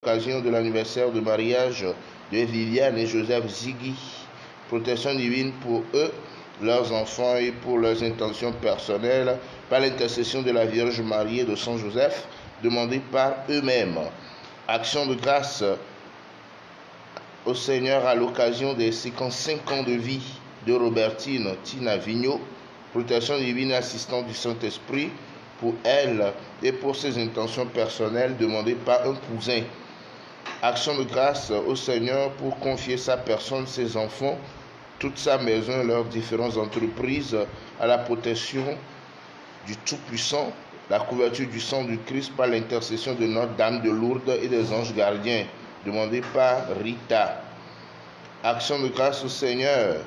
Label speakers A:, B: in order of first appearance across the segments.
A: l'occasion de l'anniversaire de mariage de Viviane et Joseph Ziggy. Protection divine pour eux, leurs enfants et pour leurs intentions personnelles, par l'intercession de la Vierge Marie et de Saint Joseph, demandée par eux-mêmes. Action de grâce au Seigneur à l'occasion des 55 ans de vie de Robertine Tina Vigneault. Protection divine et assistante du Saint-Esprit pour elle et pour ses intentions personnelles, demandées par un cousin. Action de grâce au Seigneur pour confier sa personne, ses enfants, toute sa maison et leurs différentes entreprises à la protection du Tout-Puissant, la couverture du sang du Christ par l'intercession de Notre-Dame de Lourdes et des anges gardiens, demandée par Rita. Action de grâce au Seigneur,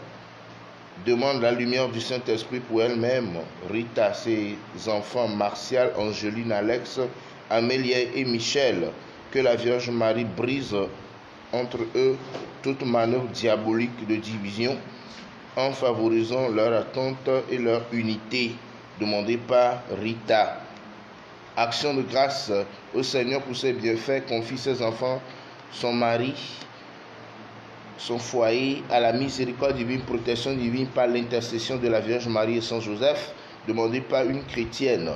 A: demande la lumière du Saint-Esprit pour elle-même, Rita, ses enfants Martial, Angeline, Alex, Amélie et Michel, que la Vierge Marie brise entre eux toute manœuvre diabolique de division en favorisant leur attente et leur unité, demandée par Rita. Action de grâce au Seigneur pour ses bienfaits, confie ses enfants, son mari, son foyer à la miséricorde divine, protection divine par l'intercession de la Vierge Marie et Saint Joseph, demandée par une chrétienne.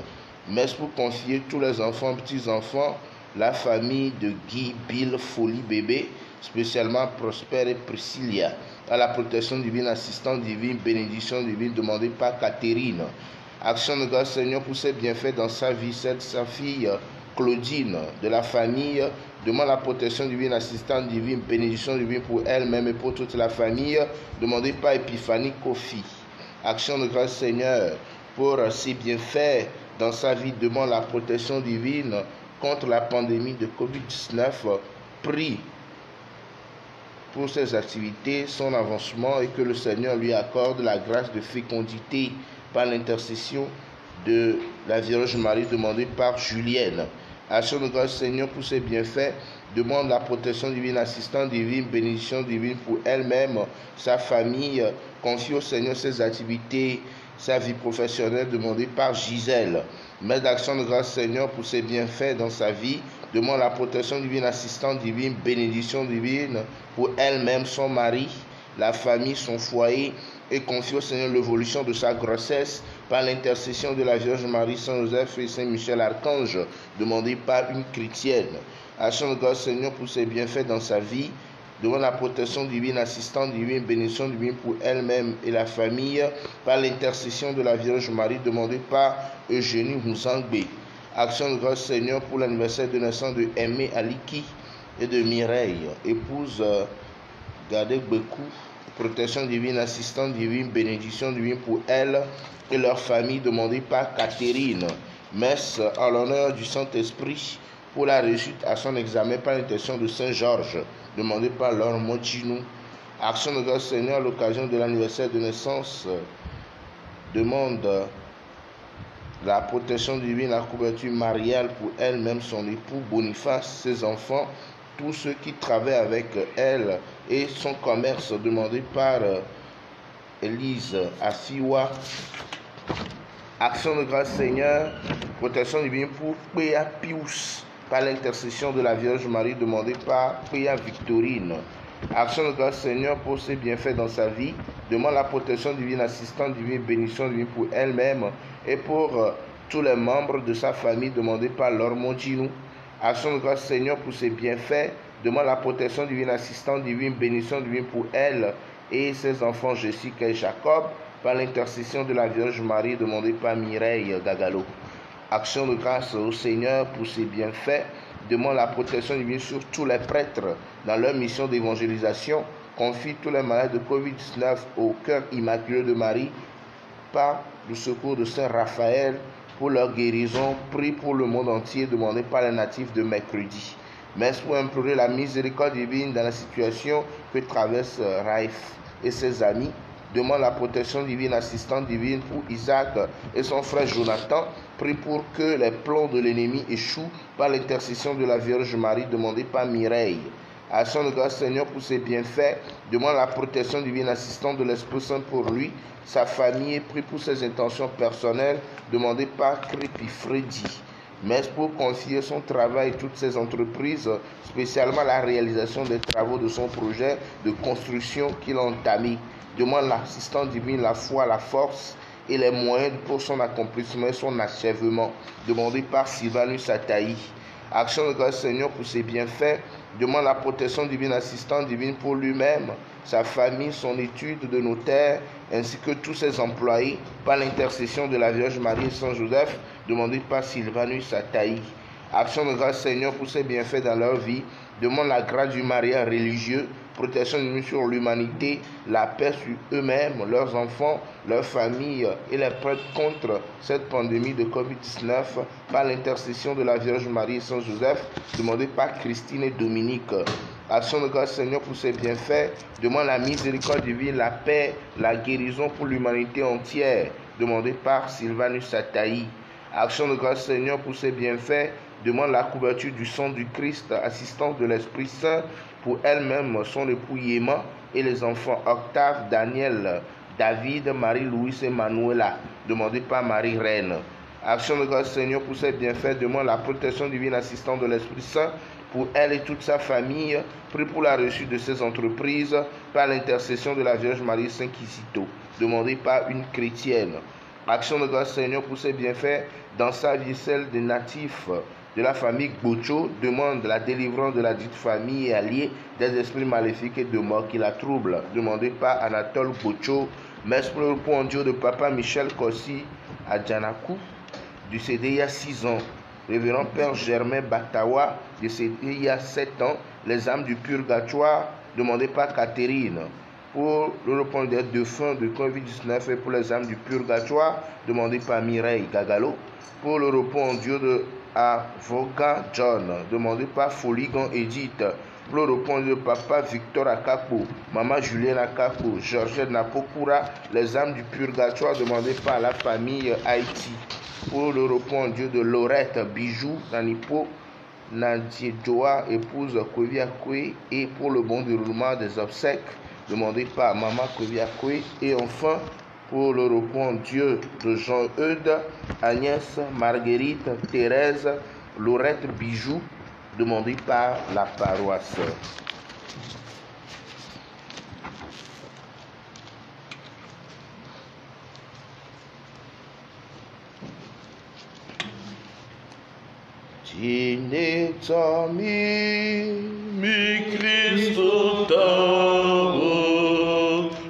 A: Messe pour confier tous les enfants, petits-enfants, la famille de Guy, Bill, Folie, Bébé, spécialement Prosper et Priscilla, à la protection divine, assistante divine, bénédiction divine, demandée par Catherine. Action de grâce Seigneur pour ses bienfaits dans sa vie, sa fille Claudine, de la famille, demande la protection divine, assistante divine, bénédiction divine pour elle-même et pour toute la famille, demandée par Épiphanie Kofi. Action de grâce Seigneur pour ses bienfaits dans sa vie, demande la protection divine contre la pandémie de Covid-19, prie pour ses activités, son avancement et que le Seigneur lui accorde la grâce de fécondité par l'intercession de la Vierge Marie, demandée par Julienne. Action de grâce Seigneur pour ses bienfaits, demande la protection divine, assistante divine, bénédiction divine pour elle-même, sa famille, confie au Seigneur ses activités, sa vie professionnelle, demandée par Gisèle. Mère d'action de grâce Seigneur pour ses bienfaits dans sa vie, demande la protection divine, assistante divine, bénédiction divine pour elle-même, son mari, la famille, son foyer, et confie au Seigneur l'évolution de sa grossesse par l'intercession de la Vierge Marie, Saint Joseph et Saint Michel Archange, demandé par une chrétienne. Action de grâce Seigneur pour ses bienfaits dans sa vie, demande la protection divine, assistante divine, bénédiction divine pour elle-même et la famille par l'intercession de la Vierge Marie, demandée par Eugénie Mouzangbe. Action de grâce Seigneur pour l'anniversaire de naissance de Aimé Aliki et de Mireille, épouse Gade Bekou. Protection divine, assistante divine, bénédiction divine pour elle et leur famille, demandée par Catherine. Messe en l'honneur du Saint-Esprit pour la réussite à son examen par l'intention de Saint Georges, demandée par Laure Mochinou. Action de grâce Seigneur à l'occasion de l'anniversaire de naissance, demande la protection divine, la couverture mariale pour elle-même, son époux Boniface, ses enfants, tous ceux qui travaillent avec elle et son commerce, demandé par Élise Afiwa. Action de grâce Seigneur, protection divine pour Péa Pius, par l'intercession de la Vierge Marie, demandée par Péa Victorine. Action de grâce Seigneur pour ses bienfaits dans sa vie, demande la protection divine, assistante divine, bénédiction divine pour elle-même et pour tous les membres de sa famille, demandée par Laure Montinou. Action de grâce Seigneur pour ses bienfaits, demande la protection divine, assistante divine, bénédiction divine pour elle et ses enfants Jessica et Jacob, par l'intercession de la Vierge Marie, demandée par Mireille Dagalo. Action de grâce au Seigneur pour ses bienfaits, demande la protection divine sur tous les prêtres dans leur mission d'évangélisation, confie tous les malades de Covid-19 au cœur immaculé de Marie, par le secours de Saint Raphaël, pour leur guérison, prie pour le monde entier, demandé par les natifs de mercredi. Messe pour implorer la miséricorde divine dans la situation que traverse Raif et ses amis. Demande la protection divine, assistante divine pour Isaac et son frère Jonathan. Prie pour que les plans de l'ennemi échouent par l'intercession de la Vierge Marie, demandée par Mireille. Action de grâce Seigneur pour ses bienfaits, demande la protection divine assistante de l'Esprit Saint pour lui, sa famille, et prie pour ses intentions personnelles, demandées par Crépi Freddy. mais pour confier son travail et toutes ses entreprises, spécialement la réalisation des travaux de son projet de construction qu'il a entamé. Demande l'assistance divine, la foi, la force et les moyens pour son accomplissement et son achèvement. Demandé par Sylvanus Ataï. Action de grâce Seigneur pour ses bienfaits. Demande la protection divine, assistance divine pour lui-même, sa famille, son étude de notaire, ainsi que tous ses employés, par l'intercession de la Vierge Marie et Saint Joseph, demandé par Sylvanus Ataï. Action de grâce Seigneur pour ses bienfaits dans leur vie. Demande la grâce du mariage religieux, protection divine sur l'humanité, la paix sur eux-mêmes, leurs enfants, leurs familles et les prêtres contre cette pandémie de Covid-19 par l'intercession de la Vierge Marie et Saint Joseph, demandé par Christine et Dominique. Action de grâce Seigneur pour ses bienfaits, demande la miséricorde divine, la paix, la guérison pour l'humanité entière, demandé par Sylvanus Ataï. Action de grâce Seigneur pour ses bienfaits, demande la couverture du sang du Christ, assistance de l'Esprit Saint pour elle-même, son époux Yéma et les enfants Octave, Daniel, David, Marie-Louise et Manuela, demandé par Marie-Reine. Action de grâce Seigneur pour ses bienfaits, demande la protection divine, assistance de l'Esprit Saint pour elle et toute sa famille, prie pour la réussite de ses entreprises par l'intercession de la Vierge Marie Saint-Quisito, demandé par une chrétienne. Action de grâce Seigneur pour ses bienfaits dans sa vie, celle des natifs de la famille Gbocho, demande la délivrance de la dite famille et alliée des esprits maléfiques et de mort qui la troublent, demandé par Anatole Gbocho. Messe pour le repos en Dieu de Papa Michel Kossi à Djanakou, décédé il y a 6 ans. Révérend Père Germain Batawa, décédé il y a 7 ans. Les âmes du purgatoire, demandé par Catherine. Pour le repos des défunts de Covid-19 et pour les âmes du purgatoire, demandé par Mireille Gagalo. Pour le repos en Dieu de Avocat John, demandé par Foligan Edith. Pour le repos de Papa Victor Akapo, Maman Julienne Akapo, Georgette Napokura, les âmes du purgatoire, demandé par la famille Haïti. Pour le repos en Dieu de Laurette Bijou Nanipo, Nadiedoa, épouse Kweviakwe, et pour le bon déroulement des obsèques, demandé par Maman Kweviakwe. Et enfin, pour le repos en Dieu de Jean-Eudes, Agnès, Marguerite, Thérèse, Laurette Bijou, demandé par la paroisse. Tinetami mi Cristo tamo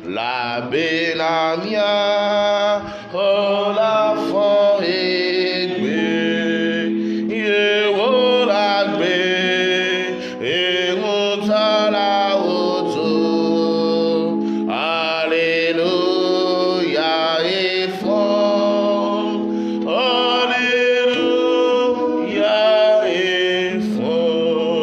A: la benamia o la foegbe ye ora gbe e mutala oto alleluia e fort alleluia e fort.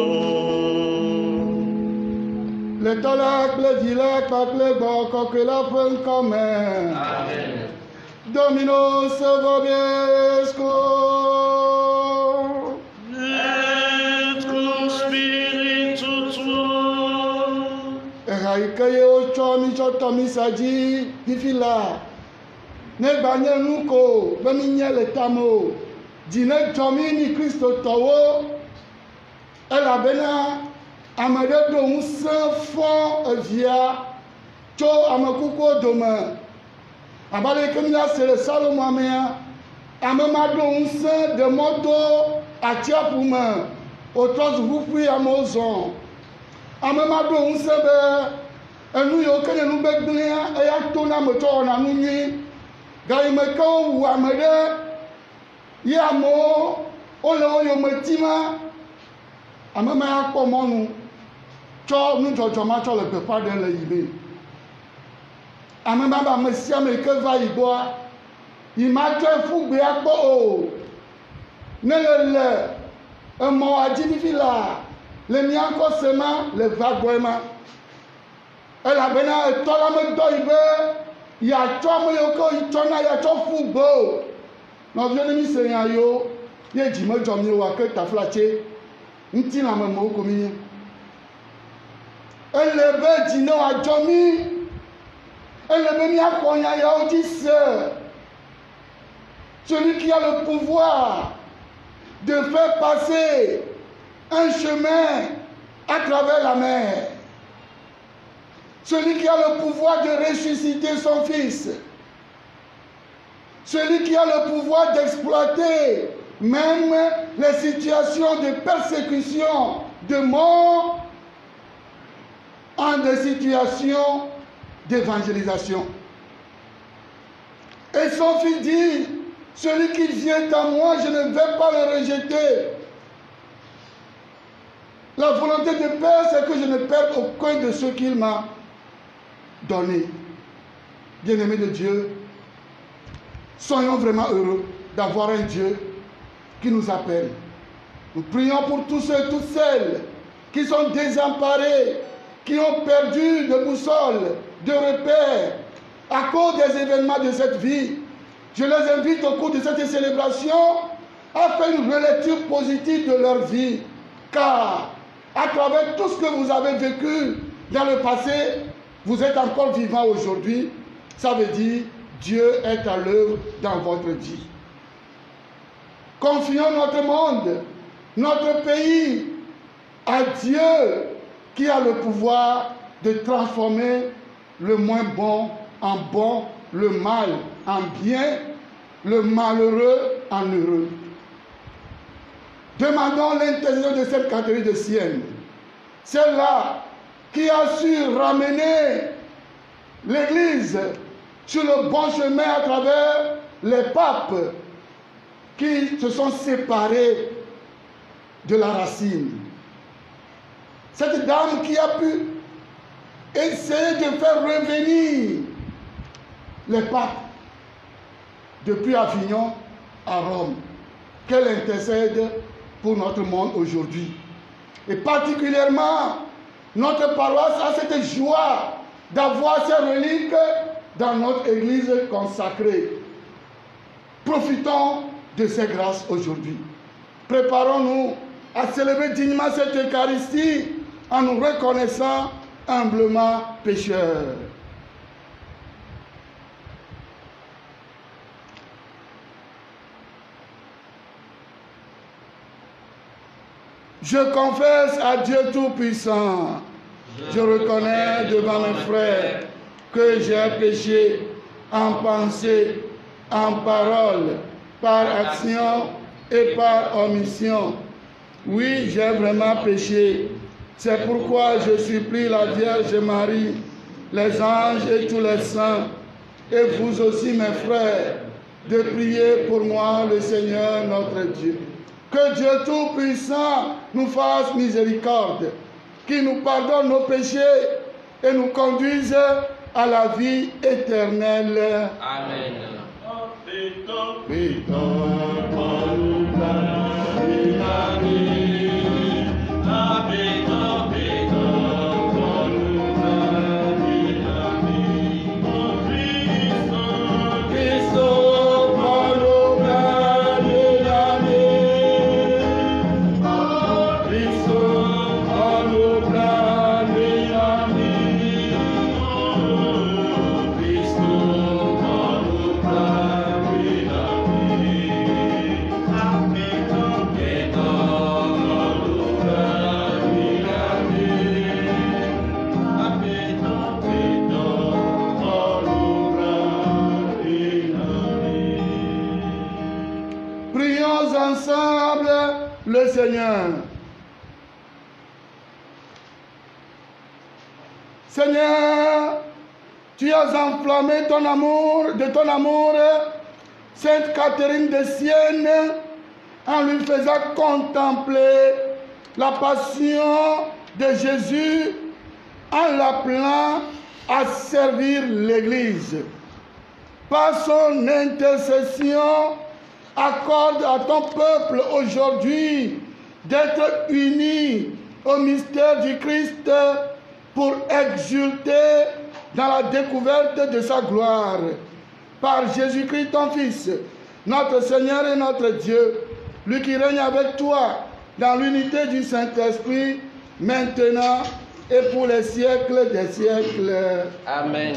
B: Le tolak, le dilak, le bok, que la fin commun.
C: Amen.
B: Dominus vobiscum.
C: Et cum spiritu tuo.
B: Eraikaye ocho mi choto mi saji difila. Ne banye nuko, bemi nye le tamo. Dine chomi ni Christo towo. Ela bena amade do un saint fond evia. Cho amakuko doma. Abale kemila sele Salomon amea. Amema do un saint de moto atiapuma. Otos vufui amozon. Amema do un sebe. Enu yo kene nu beglia eya tona moto na nunyi. Gai meko wu amede. Ya mo ole yo metima. Amema ya ko monu. Cho nu jojo ma cho le pepa de le yibe. Amema ba mesia me ke va ibo. Ima cho fugbe akpo o. Nelele emo ajinifila le mianko sema le vagoema. Elabena etola me do ibe ya cho me yoko itona ya cho fugbo. No viene mi se yan yo ye ji me jo mi wa ke taflache. Nti na me mo ko mi. Elebe ji no ajo mi. Elebe mi akonya ya o ji se. Celui qui a le pouvoir de faire passer un chemin à travers la mer. Celui qui a le pouvoir de ressusciter son fils. Celui qui a le pouvoir d'exploiter même les situations de persécution, de mort, en des situations d'évangélisation. Et son fils dit, celui qui vient à moi, je ne vais pas le rejeter. La volonté de Père, c'est que je ne perde aucun de ceux qu'il m'a donné. Bien-aimés de Dieu, soyons vraiment heureux d'avoir un Dieu qui nous appelle. Nous prions pour tous ceux et toutes celles qui sont désemparés, qui ont perdu de boussole, de repères, à cause des événements de cette vie. Je les invite au cours de cette célébration à faire une relecture positive de leur vie. Car à travers tout ce que vous avez vécu dans le passé, vous êtes encore vivant aujourd'hui. Ça veut dire Dieu est à l'œuvre dans votre vie. Confions notre monde, notre pays à Dieu qui a le pouvoir de transformer le moins bon en bon, le mal en bien, le malheureux en heureux. Demandons l'intercession de Sainte Catherine de Sienne, celle-là qui a su ramener l'Église sur le bon chemin à travers les papes qui se sont séparés de la racine. Cette dame qui a pu essayer de faire revenir les papes depuis Avignon à Rome, qu'elle intercède pour notre monde aujourd'hui. Et particulièrement, notre paroisse a cette joie d'avoir ces reliques dans notre église consacrée. Profitons de ces grâces aujourd'hui. Préparons-nous à célébrer dignement cette Eucharistie en nous reconnaissant humblement pécheurs. Je confesse à Dieu Tout-Puissant, je reconnais devant mes frères que j'ai péché en pensée, en parole, par action et par omission. Oui, j'ai vraiment péché. C'est pourquoi je supplie la Vierge Marie, les anges et tous les saints, et vous aussi mes frères, de prier pour moi le Seigneur notre Dieu. Que Dieu Tout-Puissant nous fasse miséricorde, qu'il nous pardonne nos péchés et nous conduise à la vie éternelle. Amen. Le Seigneur. Seigneur, tu as enflammé de ton amour Sainte Catherine de Sienne en lui faisant contempler la passion de Jésus, en l'appelant à servir l'Église. Par son intercession, accorde à ton peuple aujourd'hui d'être unis au mystère du Christ pour exulter dans la découverte de sa gloire. Par Jésus-Christ, ton Fils, notre Seigneur et notre Dieu, lui qui règne avec toi dans l'unité du Saint-Esprit, maintenant et pour les siècles des siècles. Amen.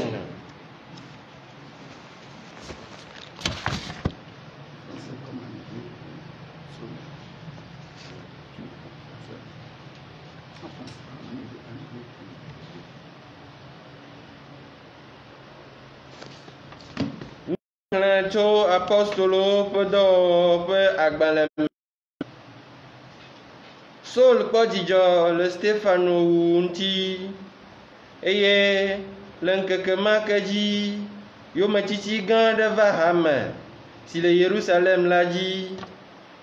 D: Tso apostolo ƒe dɔwɔwɔ ƒe agbalẽ me. Saul kpɔ dzidzɔ le Stefano wu ŋuti eye le ŋkeke ma ke dzi yometsitsi gã aɖe va hame si le Yerusalem la dzi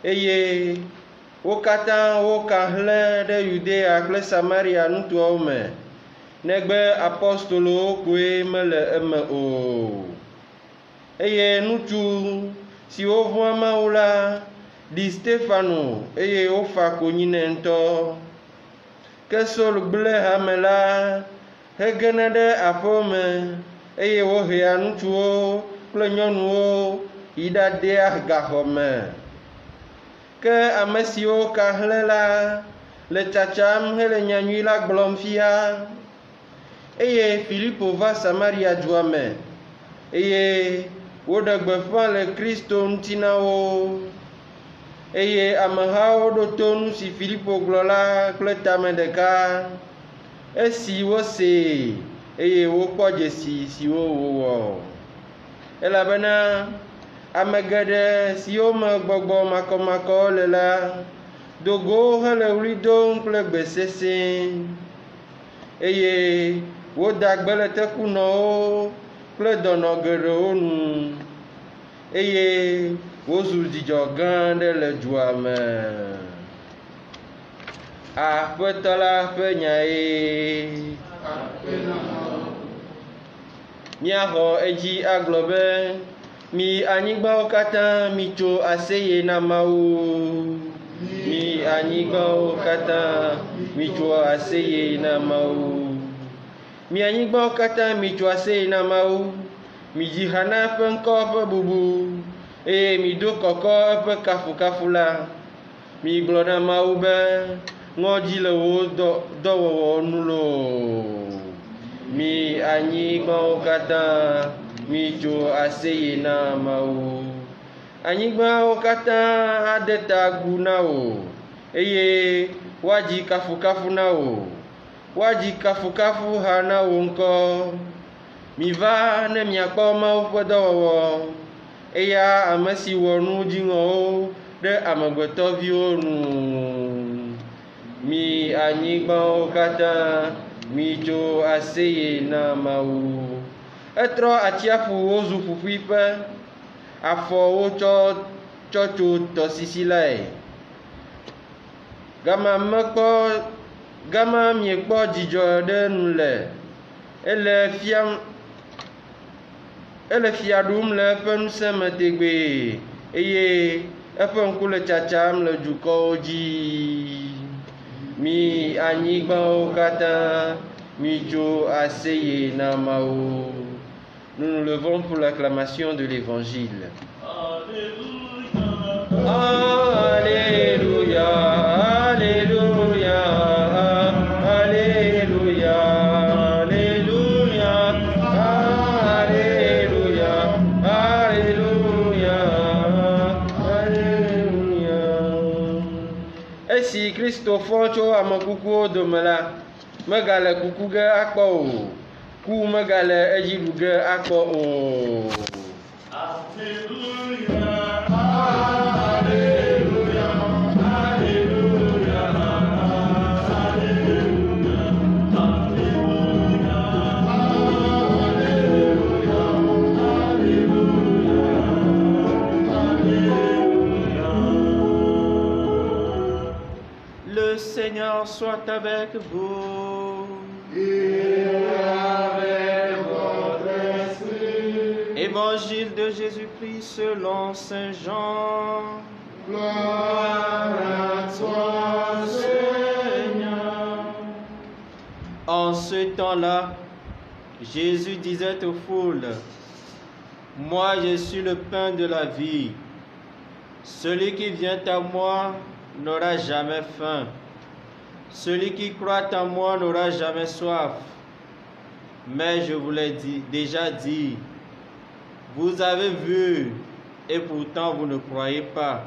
D: eye wo katã woka hlẽ ɖe Yudea kple Samaria nutoawo me negbe apostolowo koe mele eme o. Eye ŋutsu siwo vɔ̃a Mawu la ɖi Stefano eye wofa konyi nɛ ŋutɔ. Ke Saul gblẽ hame la hegena ɖe aƒewo me eye wohea ŋutsuwo kple nyɔnuwo yi ɖadea gaxɔ me. Ke ame siwo ka hlẽ la le tsatsam hele nyanyui la gblɔm fia. Eye Filipo va Samaria dua me eye woɖe gbeƒã le Kristo ŋuti na wo. Eye amehawo ɖo to nu si Filipo gblɔ la kple tame ɖeka. Esi wosee eye wokpɔ dzesi siwo wòwɔ. Elabena ame geɖe siwo me gbɔgbɔ makɔmakɔ le la do go hele ɣli dom kple gbe sesẽ. Eye woda gbe le tekunɔwo kple dɔnɔ geɖewo nu eye wozu dzidzɔ gã aɖe le dua me. Aƒetɔ la ƒe nyae. Míaxɔ edzi agblɔ be mi anyigbawo katã mitso aseye na Mawu. Mi anyigbawo katã mitso aseye na Mawu. Mi anyigbawo katã mitso aseye na Mawu. Midzi ha na eƒe ŋkɔ ƒe bubu eye mido kɔkɔ eƒe kafukafu la. Migblɔ na Mawu be ŋɔdzi le wo dɔwɔwɔ nu loo. Mi anyigbawo katã mitso aseye na Mawu. Anyigbawo katã ade ta agu na wo eye woadzi kafukafu na wo. Woadzi kafukafu ha na wo ŋkɔ. Miva ne miakpɔ Mawu ƒe dɔwɔwɔ, eya ame si wɔ nu dziŋɔwo ɖe amegbetɔviwo nu. Mi anyigbawo katã mitso aseye na Mawu. Etrɔ atsiaƒu wozu ƒuƒuiƒe, afɔwo tsɔ tso tɔsisi lae. Gama miekpɔ dzidzɔ ɖe nu le. Ele fia ɖum le eƒe ŋusẽ me tegbee eye eƒe ŋku le tsatsam le dukɔwo dzi. Mi anyigbawo katã mitso aseye na Mawu. Nous nous levons pour l'acclamation de l'évangile. Alléluia, alléluia, alléluia, alléluia, alléluia, alléluia, alléluia. Esi Kristo fɔ tso ame kukuwo dome la, megale kuku ge akpɔ o. Ku megale edzi ɖu ge akpɔ o.
C: Alléluia, alléluia, alléluia, alléluia, alléluia, alléluia. Le Seigneur soit avec vous. Évangile de Jésus-Christ selon Saint Jean.
B: Gloire à toi, Seigneur.
C: En ce temps-là, Jésus disait aux foules, « Moi, je suis le pain de la vie. Celui qui vient à moi n'aura jamais faim. Celui qui croit en moi n'aura jamais soif. Mais je vous l'ai déjà dit, vous avez vu et pourtant vous ne croyez pas.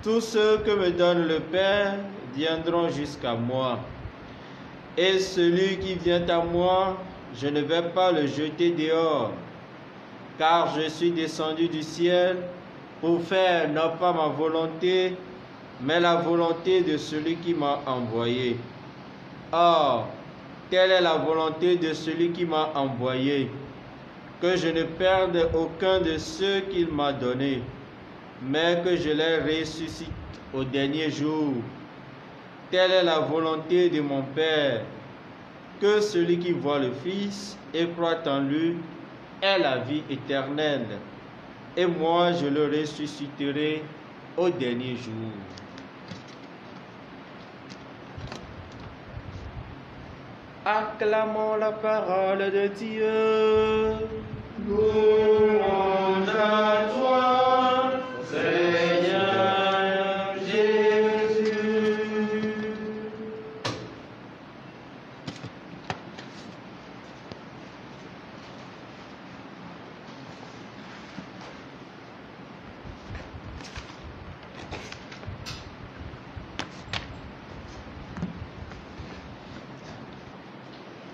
C: Tous ceux que me donne le Père viendront jusqu'à moi. Et celui qui vient à moi, je ne vais pas le jeter dehors, car je suis descendu du ciel pour faire non pas ma volonté, mais la volonté de celui qui m'a envoyé. Or, telle est la volonté de celui qui m'a envoyé, que je ne perde aucun de ceux qu'il m'a donnés, mais que je les ressuscite au dernier jour. Telle est la volonté de mon Père, que celui qui voit le Fils et croit en lui ait la vie éternelle, et moi je le ressusciterai au dernier jour. Acclamons la parole de Dieu.
D: Louange à toi, Seigneur Jésus.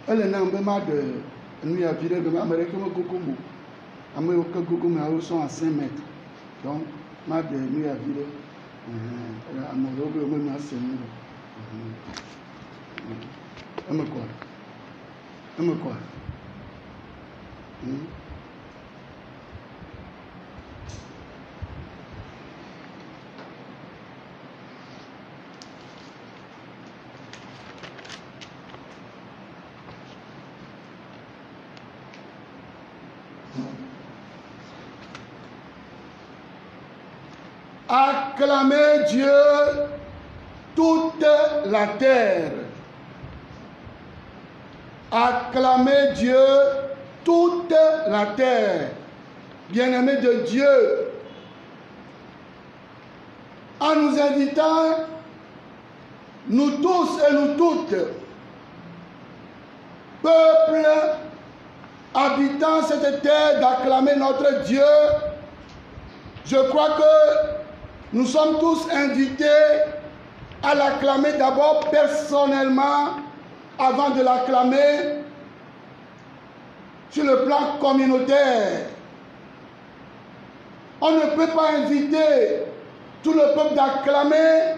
B: Elle est un peu mal de nous a viré de l'Amérique, mais ils sont à 5 mètres. Donc, mal de nous a viré. Quoi? Acclamez Dieu toute la terre. Acclamez Dieu toute la terre. Bien-aimés de Dieu, en nous invitant, nous tous et nous toutes, peuple habitant cette terre, d'acclamer notre Dieu, je crois que nous sommes tous invités à l'acclamer d'abord personnellement avant de l'acclamer sur le plan communautaire. On ne peut pas inviter tout le peuple d'acclamer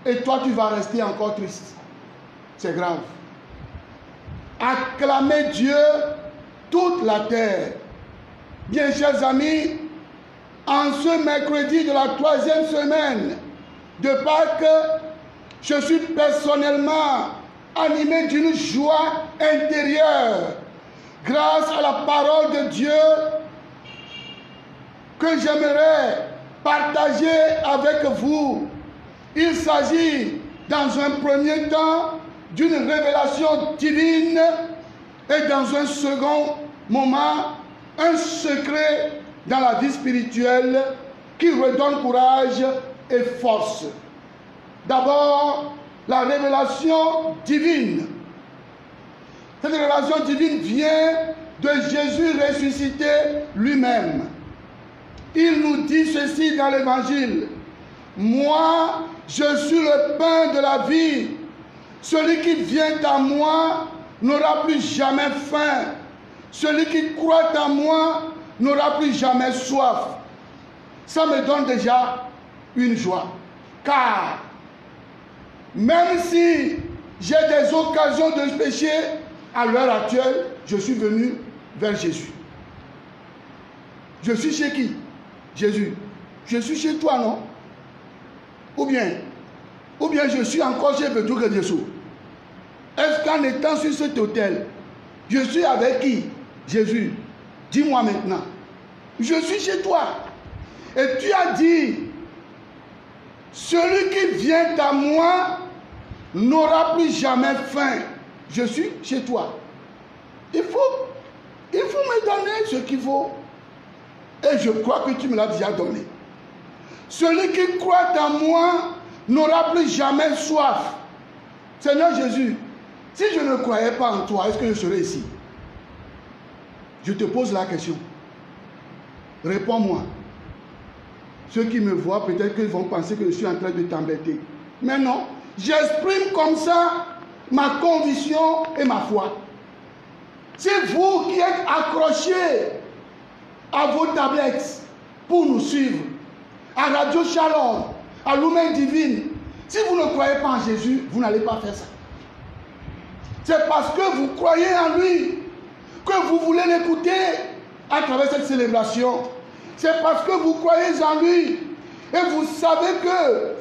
B: et toi tu vas rester encore triste. C'est grave. Acclamez Dieu toute la terre. Bien, chers amis, en ce mercredi de la 3e semaine de Pâques, je suis personnellement animé d'une joie intérieure grâce à la parole de Dieu que j'aimerais partager avec vous. Il s'agit dans un premier temps d'une révélation divine et dans un second moment un secret dans la vie spirituelle qui redonne courage et force. D'abord, la révélation divine. Cette révélation divine vient de Jésus ressuscité lui-même. Il nous dit ceci dans l'Évangile: moi, je suis le pain de la vie. Celui qui vient à moi n'aura plus jamais faim. Celui qui croit en moi n'aura plus jamais soif. Ça me donne déjà une joie. Car même si j'ai des occasions de pécher, à l'heure actuelle, je suis venu vers Jésus. Je suis chez qui? Jésus. Je suis chez toi, non? Ou bien je suis encore chez Pedro que Jésus. Est-ce qu'en étant sur cet hôtel, je suis avec qui? Jésus. Dis-moi maintenant. Je suis chez toi. Et tu as dit, celui qui vient à moi n'aura plus jamais faim. Je suis chez toi. Il faut me donner ce qu'il faut. Et je crois que tu me l'as déjà donné. Celui qui croit en moi n'aura plus jamais soif. Seigneur Jésus, si je ne croyais pas en toi, est-ce que je serais ici? Je te pose la question. Réponds-moi. Ceux qui me voient, peut-être qu'ils vont penser que je suis en train de t'embêter. Mais non, j'exprime comme ça ma conviction et ma foi. C'est vous qui êtes accrochés à vos tablettes pour nous suivre, à Radio Shalom, à Lumen Divine. Si vous ne croyez pas en Jésus, vous n'allez pas faire ça. C'est parce que vous croyez en lui que vous voulez l'écouter à travers cette célébration. C'est parce que vous croyez en lui et vous savez que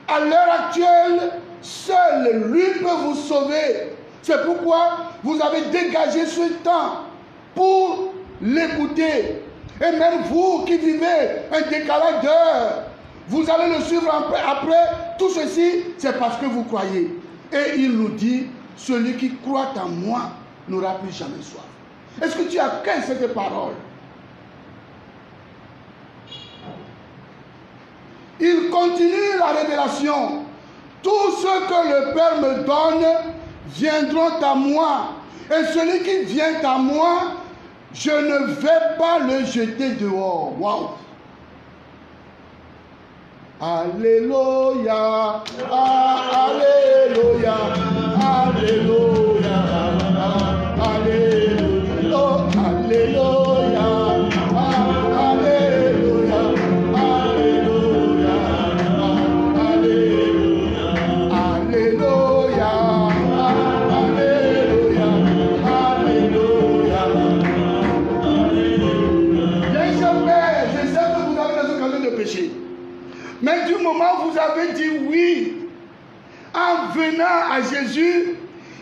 B: à l'heure actuelle, seul lui peut vous sauver. C'est pourquoi vous avez dégagé ce temps pour l'écouter. Et même vous qui vivez un décalage d'heure, vous allez le suivre après. Tout ceci, c'est parce que vous croyez. Et il nous dit, celui qui croit en moi n'aura plus jamais soif. Est-ce que tu as qu'un cette parole? Il continue la révélation. Tout ce que le Père me donne viendront à moi. Et celui qui vient à moi, je ne vais pas le jeter dehors. Waouh! Alléluia, alléluia, alléluia, alléluia, alléluia, alléluia, alléluia, alléluia, alléluia. Bien sûr, Père, je sais que vous avez des occasions de pécher. Mais du moment où vous avez dit oui, en venant à Jésus,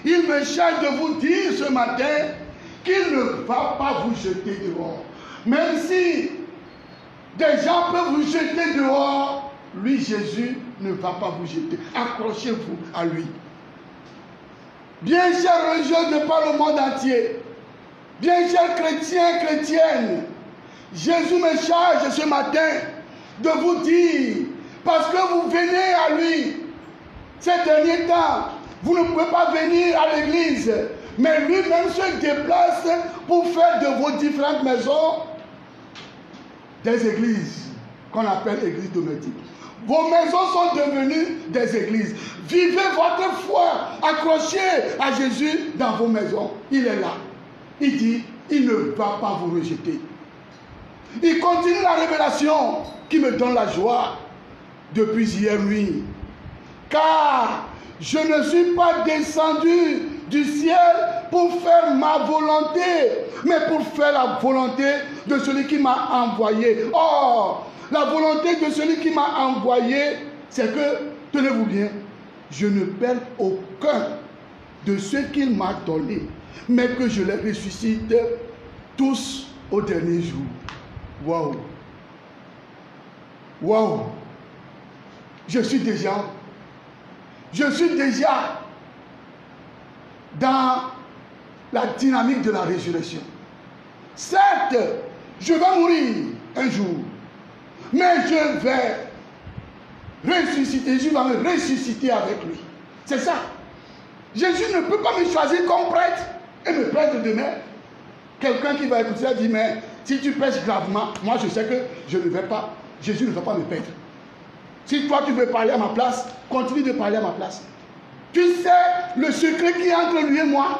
B: il me charge de vous dire ce matin qu'il ne va pas vous jeter dehors. Même si des gens peuvent vous jeter dehors, lui, Jésus, ne va pas vous jeter. Accrochez-vous à lui. Bien chers religieux de par le monde entier, bien chers chrétiens, chrétiennes, Jésus me charge ce matin de vous dire, parce que vous venez à lui, ces derniers temps, vous ne pouvez pas venir à l'église, mais lui-même se déplace pour faire de vos différentes maisons des églises, qu'on appelle églises domestiques. Vos maisons sont devenues des églises. Vivez votre foi, accrochez à Jésus dans vos maisons. Il est là. Il dit, il ne va pas vous rejeter. Il continue la révélation qui me donne la joie depuis hier nuit. Car je ne suis pas descendu du ciel pour faire ma volonté, mais pour faire la volonté de celui qui m'a envoyé. Or, la volonté de celui qui m'a envoyé, c'est que, tenez-vous bien, je ne perds aucun de ceux qu'il m'a donné, mais que je les ressuscite tous au dernier jour. Waouh! Waouh! Je suis déjà dans la dynamique de la résurrection. Certes, je vais mourir un jour, mais je vais ressusciter, Jésus va me ressusciter avec lui. C'est ça. Jésus ne peut pas me choisir comme prêtre et me prêtre demain. Quelqu'un qui va écouter ça dit, mais si tu pèches gravement, moi je sais que je ne vais pas, Jésus ne va pas me perdre. Si toi tu veux parler à ma place, continue de parler à ma place. Tu sais le secret qui est entre lui et moi.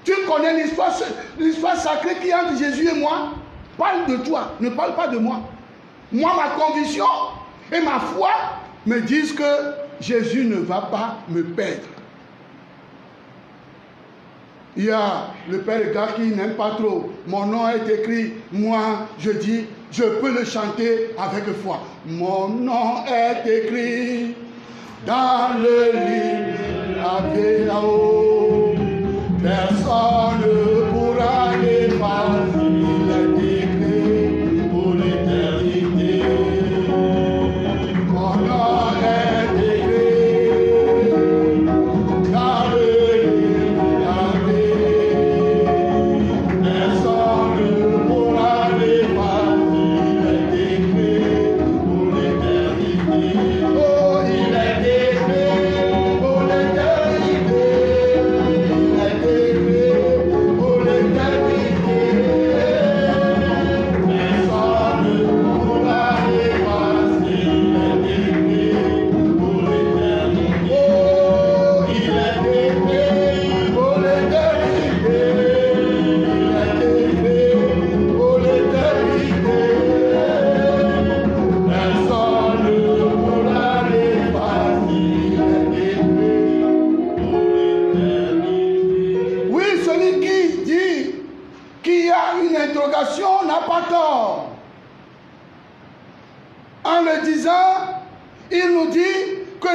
B: Tu connais l'histoire sacrée qui est entre Jésus et moi. Parle de toi, ne parle pas de moi. Moi, ma conviction et ma foi me disent que Jésus ne va pas me perdre. Il y a le père Edgar qui n'aime pas trop. Mon nom est écrit. Moi, je dis, je peux le chanter avec foi. Mon nom est écrit dans le livre avec là-haut. Personne ne pourra l'effacer. Il est écrit pour l'éternité. Mon nom est écrit dans le livre avec. Personne ne pourra l'effacer. Il est écrit pour l'éternité. Oh, il est écrit pour l'éternité.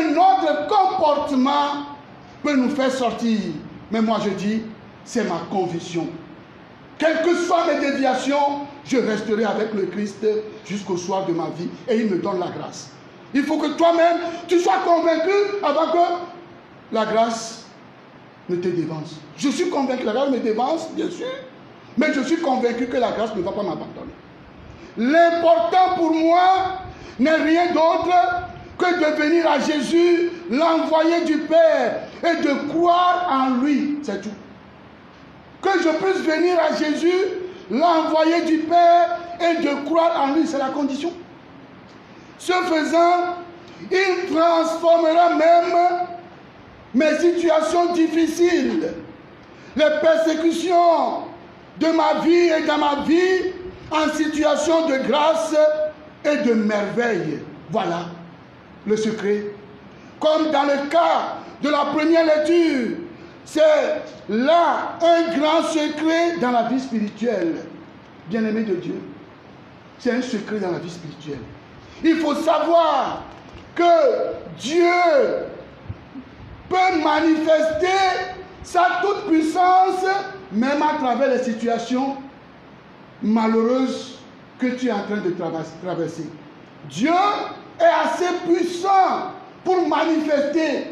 B: que notre comportement peut nous faire sortir. Mais moi je dis, c'est ma conviction. Quelles que soient mes déviations, je resterai avec le Christ jusqu'au soir de ma vie et il me donne la grâce. Il faut que toi-même, tu sois convaincu avant que la grâce ne te dévance. Je suis convaincu que la grâce me dévance, bien sûr, mais je suis convaincu que la grâce ne va pas m'abandonner. L'important pour moi n'est rien d'autre que de venir à Jésus, l'envoyé du Père, et de croire en lui, c'est tout. Que je puisse venir à Jésus, l'envoyé du Père, et de croire en lui, c'est la condition. Ce faisant, il transformera même mes situations difficiles, les persécutions de ma vie et dans ma vie, en situation de grâce et de merveille. Voilà le secret. Comme dans le cas de la première lecture, c'est là un grand secret dans la vie spirituelle. Bien-aimé de Dieu, c'est un secret dans la vie spirituelle. Il faut savoir que Dieu peut manifester sa toute-puissance même à travers les situations malheureuses que tu es en train de traverser. Dieu est assez puissant pour manifester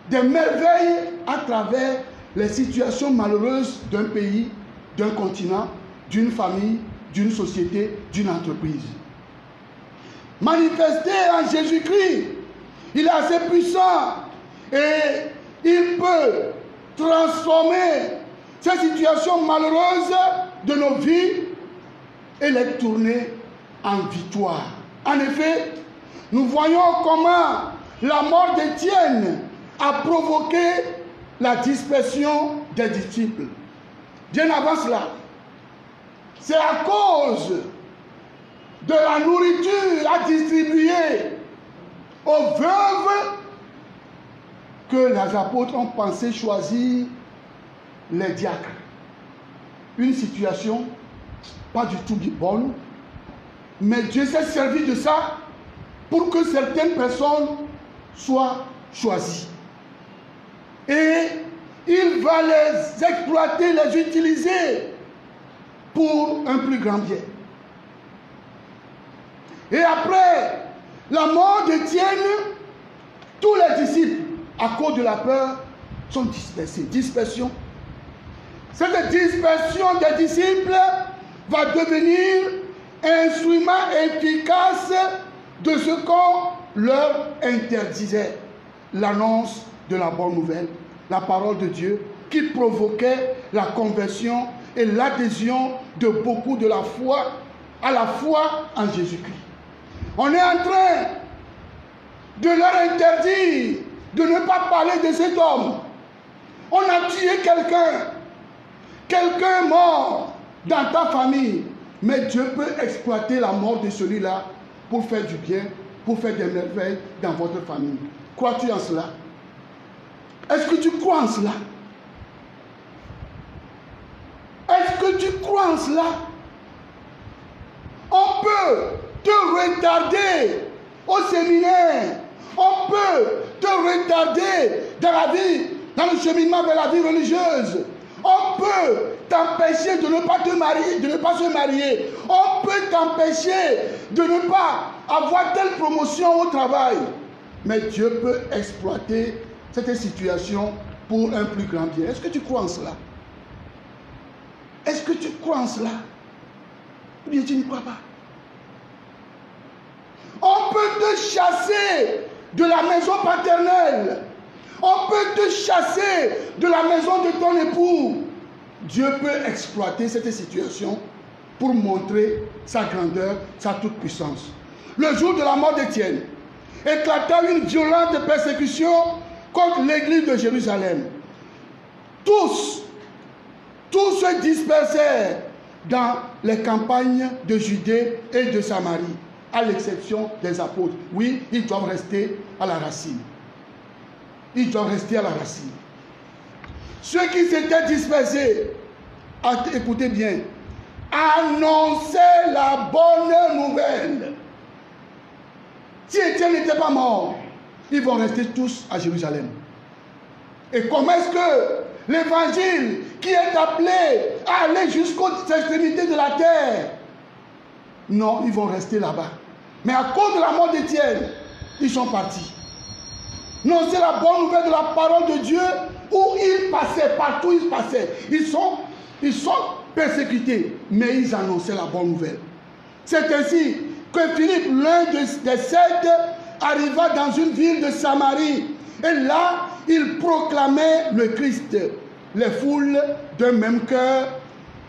B: des merveilles à travers les situations malheureuses d'un pays, d'un continent, d'une famille, d'une société, d'une entreprise. Manifester en Jésus-Christ, il est assez puissant et il peut transformer ces situations malheureuses de nos vies et les tourner en victoire. En effet, nous voyons comment la mort d'Étienne a provoqué la dispersion des disciples. Bien avant cela, c'est à cause de la nourriture à distribuer aux veuves que les apôtres ont pensé choisir les diacres. Une situation pas du tout bonne, mais Dieu s'est servi de ça pour que certaines personnes soient choisies. Et il va les exploiter, les utiliser pour un plus grand bien. Et après la mort d'Étienne, tous les disciples, à cause de la peur, sont dispersés. Dispersion. Cette dispersion des disciples va devenir instrument efficace de ce qu'on leur interdisait. L'annonce de la bonne nouvelle, la parole de Dieu, qui provoquait la conversion et l'adhésion de beaucoup de la foi à la foi en Jésus-Christ. On est en train de leur interdire de ne pas parler de cet homme. On a tué quelqu'un. Quelqu'un est mort dans ta famille. Mais Dieu peut exploiter la mort de celui-là pour faire du bien, pour faire des merveilles dans votre famille. Crois-tu en cela? Est-ce que tu crois en cela? Est-ce que tu crois en cela? On peut te retarder au séminaire. On peut te retarder dans la vie, dans le cheminement vers la vie religieuse. On peut t'empêcher de ne pas te marier, de ne pas se marier. On peut t'empêcher de ne pas avoir telle promotion au travail. Mais Dieu peut exploiter cette situation pour un plus grand bien. Est-ce que tu crois en cela? Est-ce que tu crois en cela? Ou bien tu n'y crois pas? On peut te chasser de la maison paternelle. On peut te chasser de la maison de ton époux. Dieu peut exploiter cette situation pour montrer sa grandeur, sa toute-puissance. Le jour de la mort d'Étienne, éclata une violente persécution contre l'église de Jérusalem. Tous se dispersèrent dans les campagnes de Judée et de Samarie, à l'exception des apôtres. Oui, ils doivent rester à la racine. Ils doivent rester à la racine. Ceux qui s'étaient dispersés, écoutez bien, annonçaient la bonne nouvelle. Si Étienne n'était pas mort, ils vont rester tous à Jérusalem. Et comment est-ce que l'évangile qui est appelé à aller jusqu'aux extrémités de la terre, non, ils vont rester là-bas. Mais à cause de la mort d'Étienne, ils sont partis. Non, c'est la bonne nouvelle de la parole de Dieu où ils passaient, partout ils passaient. Ils sont persécutés, mais ils annonçaient la bonne nouvelle. C'est ainsi que Philippe, l'un des 7, arriva dans une ville de Samarie. Et là, il proclamait le Christ. Les foules d'un même cœur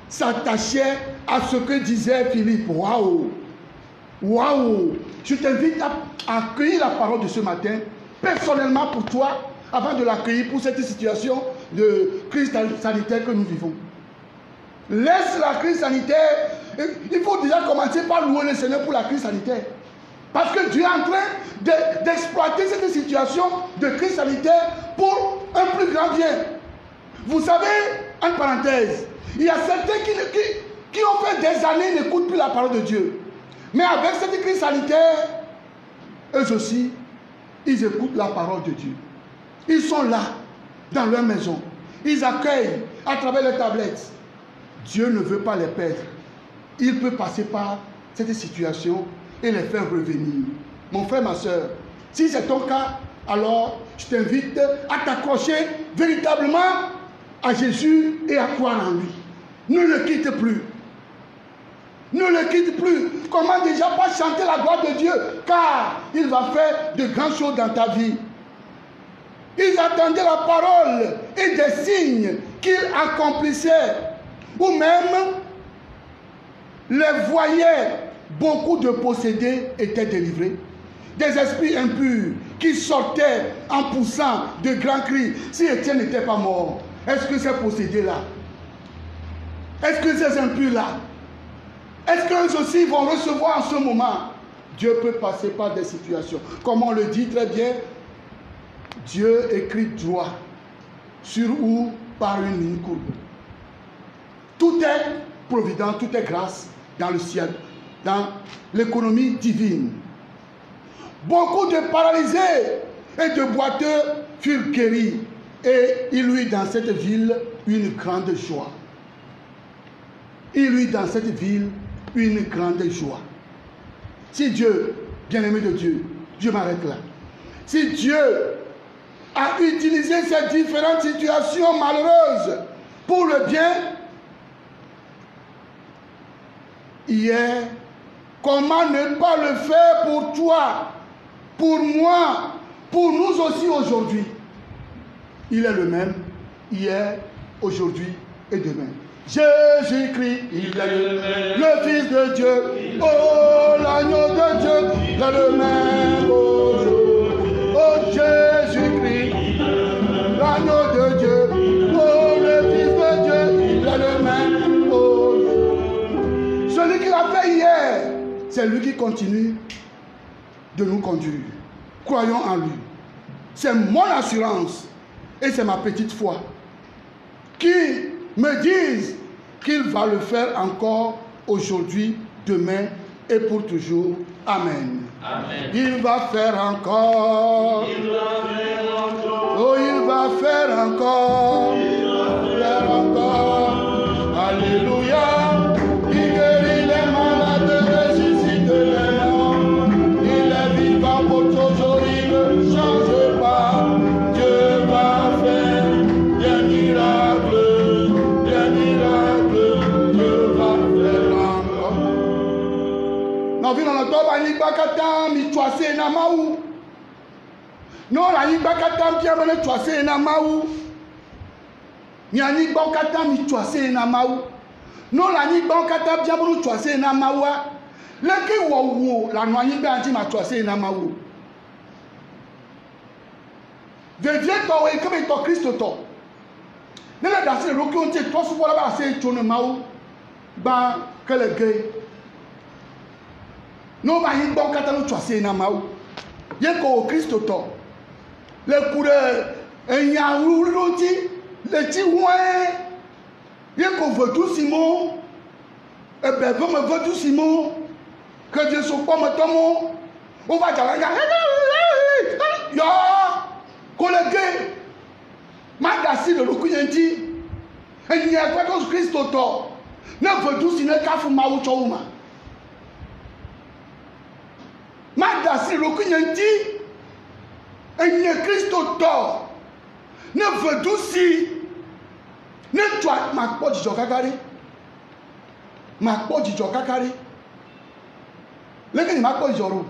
B: s'attachaient à ce que disait Philippe. Waouh! Waouh! Je t'invite à accueillir la parole de ce matin, personnellement pour toi, avant de l'accueillir pour cette situation de crise sanitaire que nous vivons. Laisse la crise sanitaire. Il faut déjà commencer par louer le Seigneur pour la crise sanitaire. Parce que Dieu est en train d'exploiter cette situation de crise sanitaire pour un plus grand bien. Vous savez, en parenthèse, il y a certains qui ont fait des années n'écoutent plus la parole de Dieu. Mais avec cette crise sanitaire, eux aussi, ils écoutent la parole de Dieu. Ils sont là, dans leur maison. Ils accueillent à travers les tablettes. Dieu ne veut pas les perdre. Il peut passer par cette situation et les faire revenir. Mon frère, ma soeur, si c'est ton cas, alors je t'invite à t'accrocher véritablement à Jésus et à croire en lui. Ne le quitte plus. Ne le quitte plus. Comment déjà pas chanter la gloire de Dieu, car il va faire de grandes choses dans ta vie. Ils attendaient la parole et des signes qu'il accomplissait. Ou même les voyaient. Beaucoup de possédés étaient délivrés. Des esprits impurs qui sortaient en poussant de grands cris. Si Étienne n'était pas mort, est-ce que ces possédés-là, est-ce que ces impurs-là, est-ce qu'eux aussi vont recevoir en ce moment? Dieu peut passer par des situations. Comme on le dit très bien, Dieu écrit droit sur ou par une ligne courbe. Tout est providence, tout est grâce dans le ciel, dans l'économie divine. Beaucoup de paralysés et de boiteux furent guéris et il eut dans cette ville une grande joie. Il eut dans cette ville une grande joie. Si Dieu, bien-aimé de Dieu, je m'arrête là. Si Dieu a utilisé ces différentes situations malheureuses pour le bien, hier, comment ne pas le faire pour toi, pour moi, pour nous aussi aujourd'hui? Il est le même, hier, aujourd'hui et demain. Jésus-Christ, il est le même, le Fils de Dieu, oh l'agneau de Dieu, il est le même aujourd'hui. Oh Jésus-Christ, l'agneau de Dieu, oh le Fils de Dieu, il est le même aujourd'hui. Celui qui l'a fait hier, c'est lui qui continue de nous conduire. Croyons en lui. C'est mon assurance et c'est ma petite foi qui me disent qu'il va le faire encore aujourd'hui, demain et pour toujours. Amen.
C: Amen.
B: Il va faire encore. Oh, il va faire encore. Il va faire encore. Alléluia. Il guérit les malades, ressuscite les morts. Il est vivant pour toujours, il ne change pas. Dieu va faire des miracles, des miracles. Dieu va faire encore. Non, vi dans le top, il n'y a pas qu'à mi choisir na maou. Non, la n'y a pas qu'à bien me choisir na maou. Ni a n'y pas qu'à mi choisir na maou. Non, la n'y a pas qu'à bien me choisir na maoua. Le qui wou la noyée bien dit ma choisir na maou. Deviens toi et comme toi Christ toi. Ne la danser le qui on tient toi souvent là-bas c'est tourne maou. Ba que le gay. Non, ma n'y pas qu'à nous choisir na maou. Y'a qu'au Christ toi. Le coureur, un yaourt, le petit ouin, bien qu'on veut tout Simon, et bien, vous me veut tout Simon, que Dieu soit pas me tombe, On va dire, yo, collègue, Madassi de l'Okuyanti, et il y a quoi que Christ auto, ne veut tout signer qu'à Fuma ou Chouma. Madassi de l'Okuyanti, et il y a Christ auto, ne veut tout si, ne toi, ma pote du Jokakari, ma pote du Jokakari, le gars, ma pote du Joro.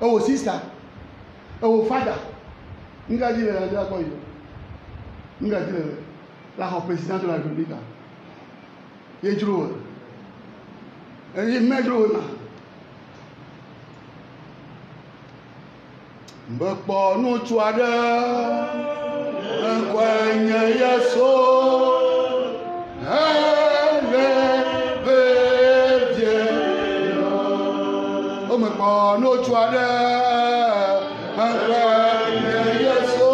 B: Oh sister, oh father, nous avons dit la président de la République. Il est drôle. Il est drôle. Mbekpo nous tuade, un coin yeso, Mbekpo nous tuade, un coin yeso.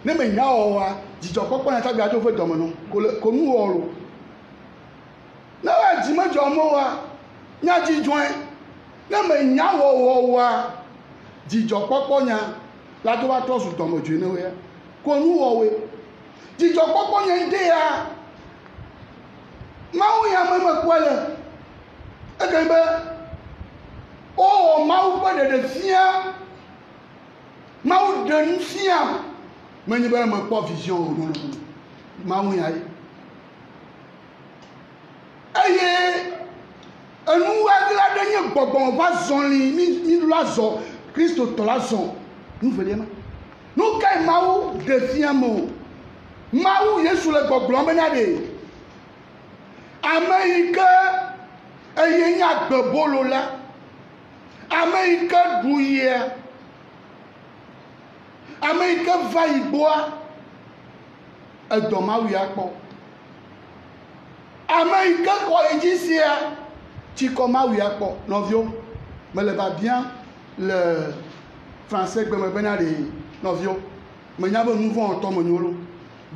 B: Ne me nya owa jijo popo na tabi ajo fe domo no ko nu oro na wa ji mejo mo wa nya ji join ne me nya wo wa jijo popo nya la to wa to su domo ju ne we ko nu wo we jijo popo nya ide ya ma wo ya me me kwale e kan be o ma wo ba de fia ma wo de fia Many of them are vision. Mammy, aye, and who are glad in Bobon was only in Lazo, Christo Tolazo. Nous voulons. Nous caille Mao de Fiamo. Mao Yesula Boglomenade. America, a yenyak Bolola. America Bouyer. America va y boire un dommage à quoi? America quoi il dit c'est tu comment oui à quoi? Novio, mais le va bien le français que me venait de novio, mais il y a un nouveau en tom monolo.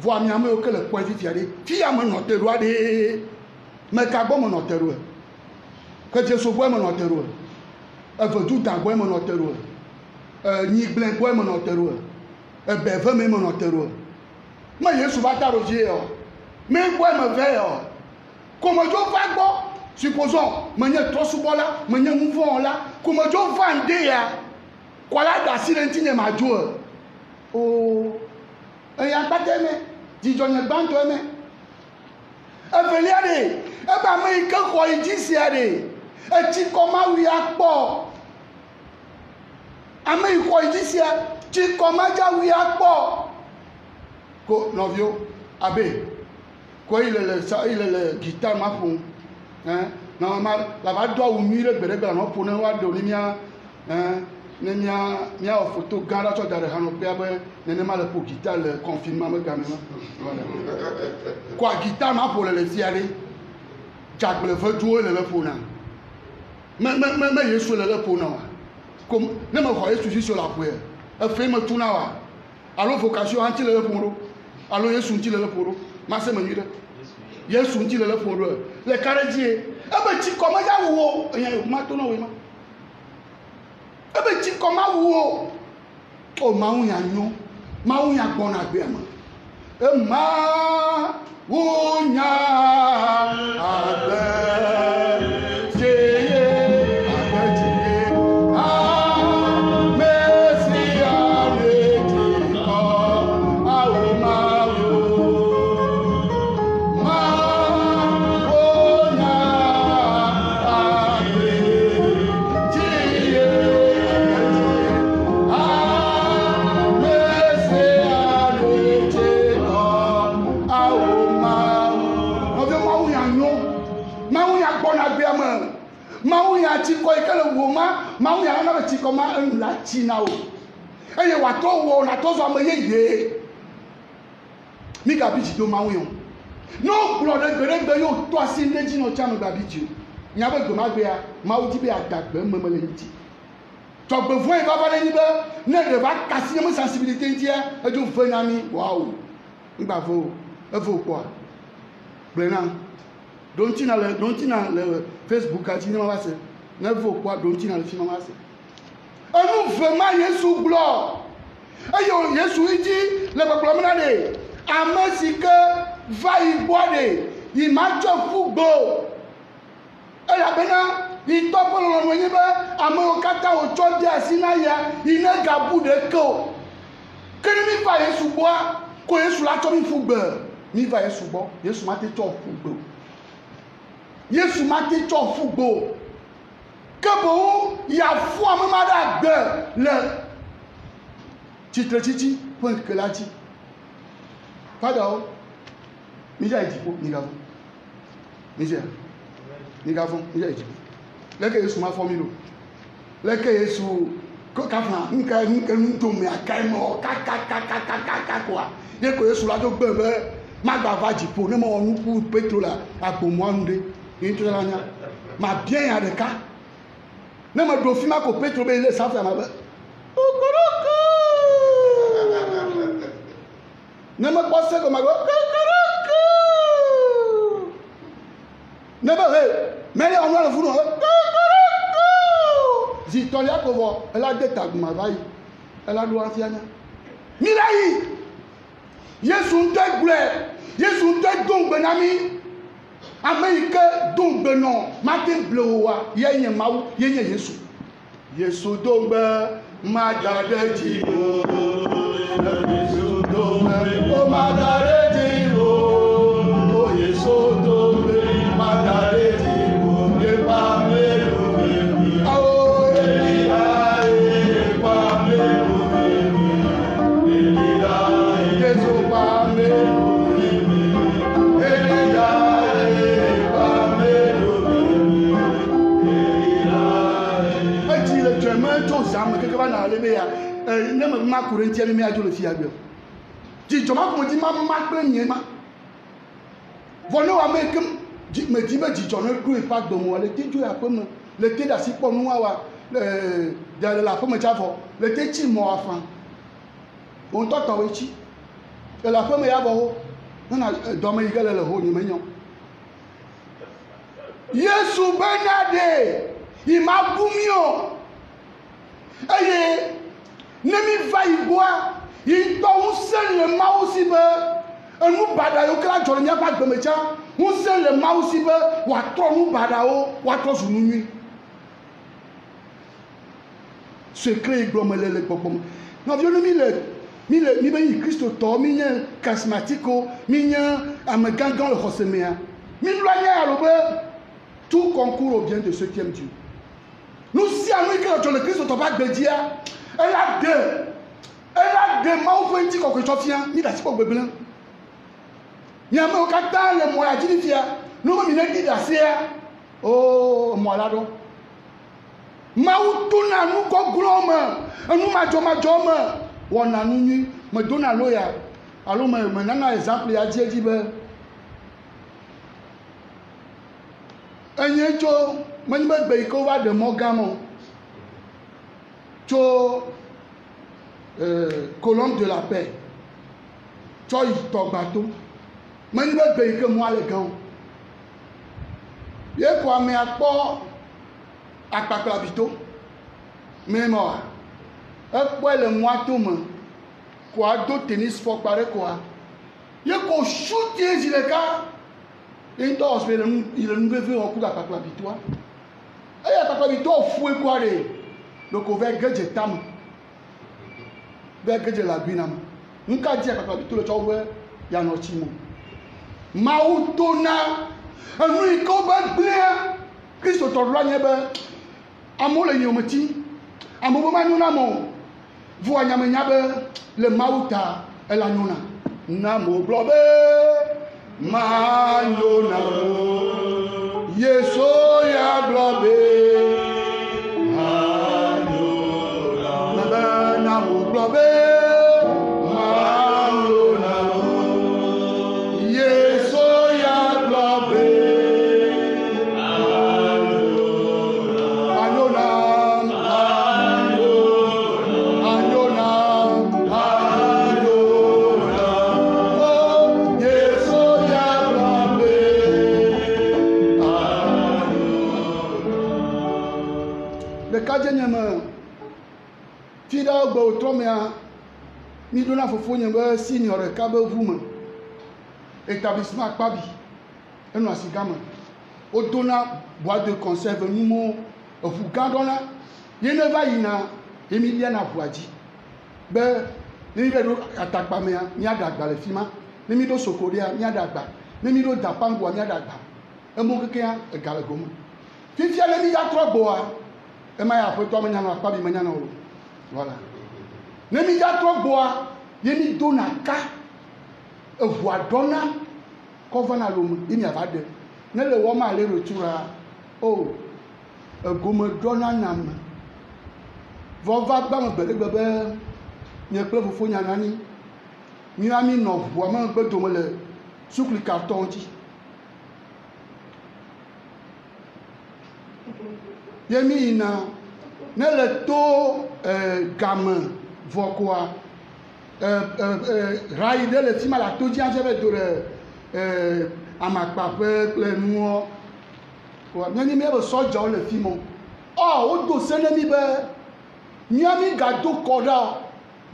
B: Voir mieux que le point vite y aller. Qui a mon note roi de mais qu'à mon note roi? Que je sois mon note roi. Un peu tout en bois mon note roi. Ni blanc bois mon note roi. Ben va même mon terreau. Moi je suis pas tarodier. Mais quoi me fait comme je vais pas supposons manière trop souvent là, manière mouvement là, comme je vendre ya. Quoi là d'asilentine ma joie. Oh. Et y a pas t'aimer. Dis John ban toi mais. E veut aller. E ba me que quoi il dit c'est aller. Et tu comment oui a pas. Amé quoi il dit c'est tu commences à oui à quoi? Ko novio abe. Quoi il est le guitare ma fond. Hein? Normal la va doit ou mire bere bere no pour ne wa do ni mia hein ne mia photo ganda to dare hano pe abe ne ma le pour guitare le confinement me quand même. Voilà. Quoi guitare ma pour le fiare. Jack le veut jouer le pour na. Mais Yesu le pour na. Comme ne me croyez toujours sur la prière. Fait me tourner wa alors vocation anti le pour alors Yesu anti le pour ma se me Yesu anti le pour le caradier e be ti comment ya wo eyan ma to na we ma e be ti comment wo o ma un ya nyo ma un ya gbon na gbe ma ema wunya abejeye amesia letiko aomayo ma wunya abejeye Mawu ya ti ko ikele wo ma mawu ya na be ti ko ma en la ti na o eye wa to wo na to so ameye mi ka bi ti do mawu yon no bro de gbe yo to asi leji no cha no gba bi ji nya be go ma gbe ya mawu ti be adagbe meme le ti to gbe fun e ba ba ni be ne de ba kasi mo sensibilité ti e ju fe na mi wow ngba fo e fo ko gbe na don't you know Facebook àti ní mama se never quoi don't you know le film mama se anu vraiment Yesu blo ayo Yesu iji le gbogbo mi na de amasike va ibode I ma jo fugbo e la bena I topo lo yin be amo kata o cho di asina ya ina gabu de ko kini mi fa Yesu bo ko Yesu la to mi fugbo mi va Yesu bo Yesu ma te to fugbo Yesu ma ti tso fugbo kebo ya fu amada gbe le titre titi point que la ti pada o mi ja ijipo ni gafo mi ja ijipo leke Yesu ma fo mi lo leke Yesu ko ka fa nka ndo mi akai mo ka kwa ye ko Yesu la do gbe be ma gba va jipo ne mo onu ku petro la agbo mo nde into la nya ma bien ya de ka ne ma do fi ma ko petro be le sa fa ma be okoroko ne ma ko se ko ma go okoroko ne ba he me le on la funu okoroko zi to ya ko vo e la de tag ma vai e la do afi anya mi lai Yesu nte gble Yesu nte dongbe na mi Amerike dongbe no mate blowa yenye mawu yenye Yesu Yesu dongbe magade jibo Yesu dongbe o magade jibo o Yesu dongbe magade jibo e pa melo o elira e pa melo elira Yesu pa melo na le ya ne ma kurentia mi ajo le fi agbe ji joma ko di ma pe ni ma vono wa me kem me di be ji jona du e pa gbo mo le ti ju ya pe mo le ti da si po nu wa da la po me cha fo le ti chi mo afan on to to we chi e la po me ya bo na do me igele le ho ni me nyon Yesu benade I ma bumio eye ne mi va iboa I to un sen le ma aussi be enu bada yo kla jore nya pa gbemecha un sen le ma aussi be wa tro nu bada o wa tro su nunui secret igbomele le gbogbo no vi mi be yi Kristo to mi nya charismatico mi nya amegangan le hosemea mi lo nya alobe tout concourt au bien de 7e Dieu. Nous si à nous que le Christ to ba gbedia elle a deux ma ou fait ko ko tofia ni da si ko gbebelen ni am o ka ta le mo ya jini fia no mi ne di da se o mo la do ma u tuna nu ko gloma anu ma jo ma wona nu ni me dona loya alo me nana exemple ya jeji be enye jo mani be gbe ko wa de mogamo jo colombe de la paix jo itogbato mani be gbe ke mo ale gan ye ko ame apo apapla bito memo e po le mo ato mo ko ado tennis fo pare ko a ye ko chuter zileka então il nous veut au coup d'apakla bitoa et apakla bitoa foué quoi donc on va gagner tam va gagner la binam nka dia apakla bitoa le chowe ya no chimo mautona anu ko ba bia Christ to loanye ba amole nyomati amobo manuna mo vo anyamenya ba le mauta elanyona namo globe manona yeso ya globe manona namo globe manona yeso ya globe Tida gba otromia ni dona fofo nyemba senior ka ba vuma établissement akpabi eno asigama o dona boîte de conserve numo ofu gandona yene va yina Emilia na buaji be ni be do atakpa me ni adagba le fima ni mi do sokoria ni adagba ni mi do dapango ni adagba emo kekea e galegomo fifia le mi ya trogboa e ma ya poto me nyana akpabi me nyana oro. Voilà. Nemi ya to boa, yemi dona ka, e voa dona, kovana lomu, yemi avade. Ne le woma le retoura, oh, e gome dona nam. Vova ba me bebe, nye ple fofo nyanani, mi ami no voa me be do me le soukli carton di. Yemi ina ne le to gamin vokoa raide le tima la to dia jebe do le amakpape ple nuo ko nyani me be soja le fimo o do senemi be nyami gado koda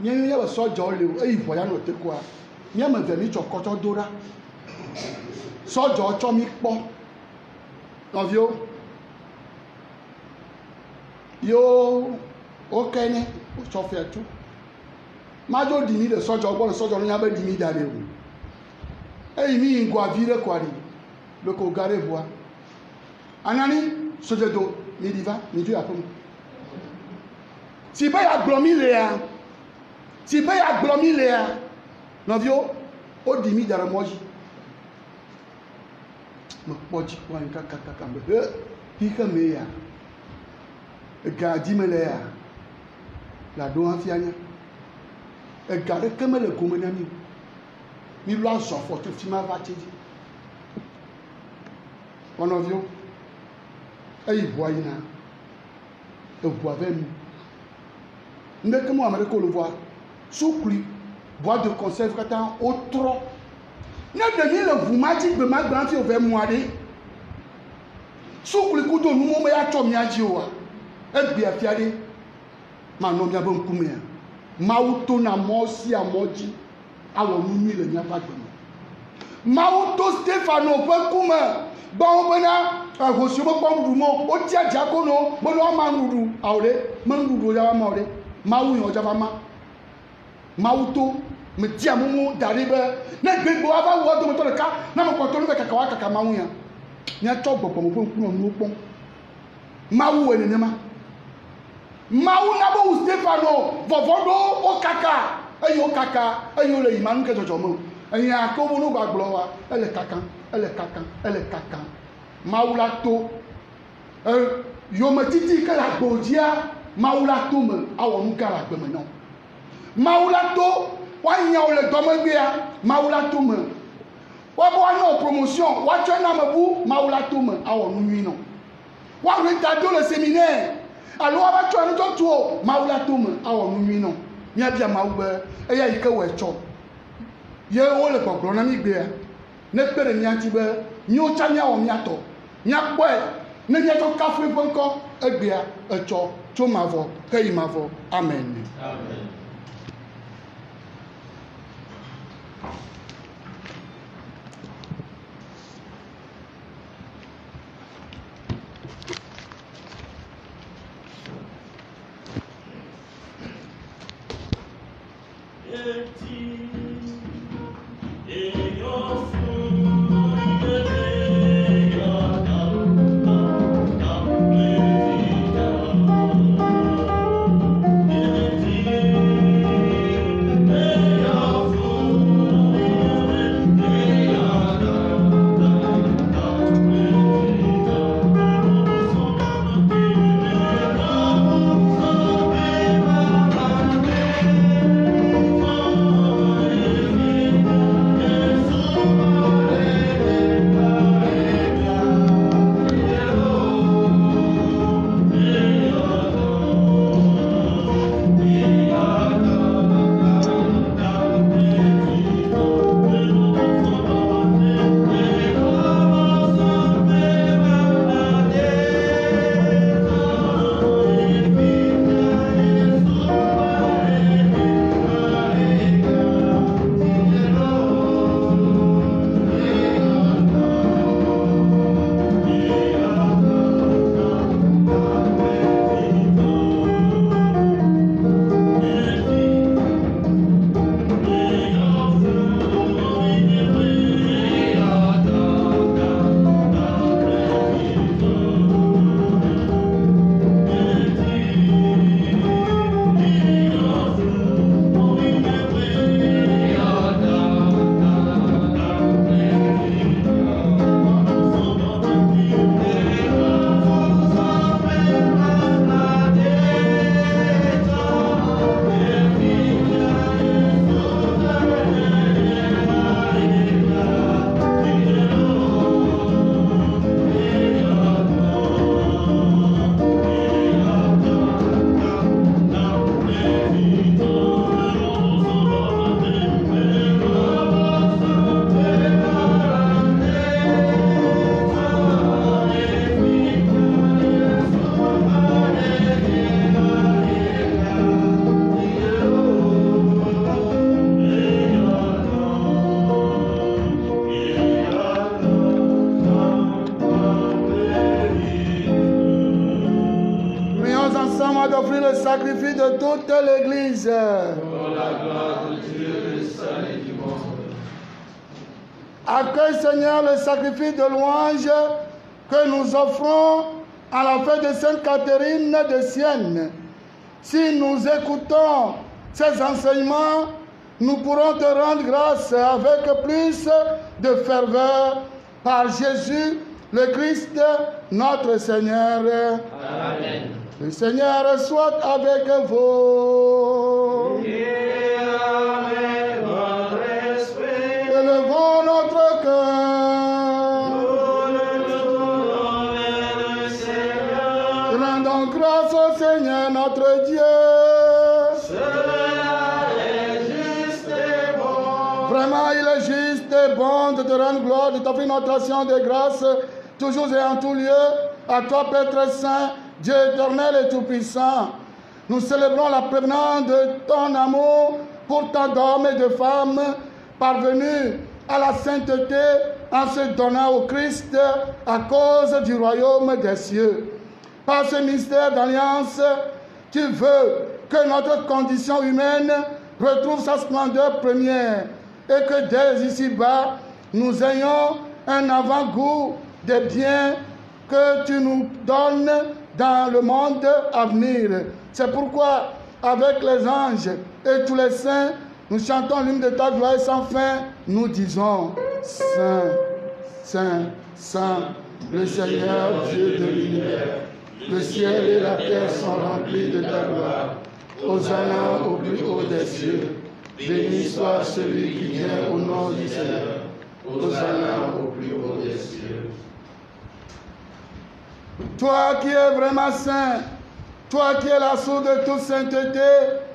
B: nyani me be soja le e ivoya no te kwa nyama ve mi chokoto dora soja ocho mi po novio yo okene o chofia tu majo dimi le sojo ogbon sojo no yabe dimi dare o eyi mi ngwa vire kwari le ko gare voa anani sojo do ni diva ni ju apom si ba ya glomi le ya no vio o dimi dare moji mo poji kwa nka kaka mbe hika me ya ga dimele ya la do afianya e ga de kemele gomena mi lo aso fo to fi ma va tiji one of you e boyina e boa vem ndeke mo america le voir soukli boîte de conserve kata otro na de ni le vumaji be ma grand fi o ve moade soukli ku do nu mo ya cho mi aji o wa egbe afiade ma no mi abon kume ya mauto na mosi amoji awo numi le nya bagbe mauto Stefano pe kume ba o bena agosio bo pom dumo o ti aja ko no bo no ma nuru awre ma nuru ya ma awre mawu yo ja ba ma mauto me ti amumu daribe na gbegbo aba wo do mo to le ka na mo ko to be kaka wa kaka mawu ya nya to gbogbo mo pe kuno nu pon mawu ene ne ma mawu na bo Stefano vovodo o kaka ayo le imanu ke jojo mo eyin akobo no gbagbo wa ele kaka mawu la to yo me titi ke la gbojia mawu la to me awo nu ka la gbe me no mawu la to wa nya o le do me gbe ya mawu la to me wa bo no promotion wa twa na me bu mawu la to me awo nu wi no wa re ta do le séminaire alo aba twa no to tuo maula tum awo nwi no nya bia mawbe eya ike we cho ye wo le kokro na mi gbe ya ne pere nya ti be nyu cha nya o nya to nya po e ne nya to ka fu fonko egbe ya e cho to mavo kai mavo amen amen Permets-moi d'offrir le sacrifice de toute l'Église.
C: Pour la gloire de Dieu, le salut du monde.
B: Accueille, Seigneur, le sacrifice de louange que nous offrons à la fête de Sainte Catherine de Sienne. Si nous écoutons ces enseignements, nous pourrons te rendre grâce avec plus de ferveur par Jésus, le Christ, notre Seigneur.
C: Amen.
B: Le Seigneur soit avec vous.
C: Et avec votre esprit,
B: Élevons notre cœur.
C: nous le tournons vers le Seigneur.
B: Rendons grâce au Seigneur notre Dieu.
C: Cela est juste et bon.
B: Vraiment, il est juste et bon de te rendre gloire, de t'offrir notre action de grâce, toujours et en tout lieu, à toi, Père très saint, Dieu éternel et tout-puissant. Nous célébrons la prévenance de ton amour pour tant d'hommes et de femmes parvenus à la sainteté en se donnant au Christ à cause du royaume des cieux. Par ce mystère d'alliance, tu veux que notre condition humaine retrouve sa splendeur première et que dès ici-bas, nous ayons un avant-goût des biens que tu nous donnes dans le monde à venir. C'est pourquoi, avec les anges et tous les saints, nous chantons l'hymne de ta gloire sans fin. Nous disons, Saint, Saint, Saint, le Seigneur Dieu de l'univers. Le ciel et la terre sont remplis de ta gloire. Hosanna au plus haut des cieux. Béni soit celui qui vient au nom du Seigneur. Hosanna au plus haut des cieux. Toi qui es vraiment saint, toi qui es la source de toute sainteté,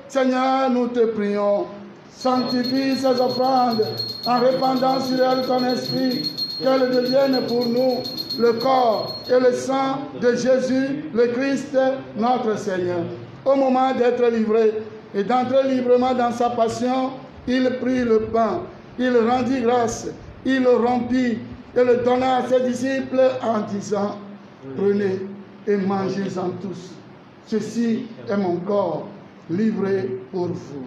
B: Seigneur, nous te prions. Sanctifie ces offrandes en répandant sur elles ton esprit, qu'elles deviennent pour nous le corps et le sang de Jésus, le Christ, notre Seigneur. Au moment d'être livré et d'entrer librement dans sa passion, il prit le pain, il rendit grâce, il le rompit et le donna à ses disciples en disant, prenez et mangez-en tous. Ceci est mon corps livré pour vous.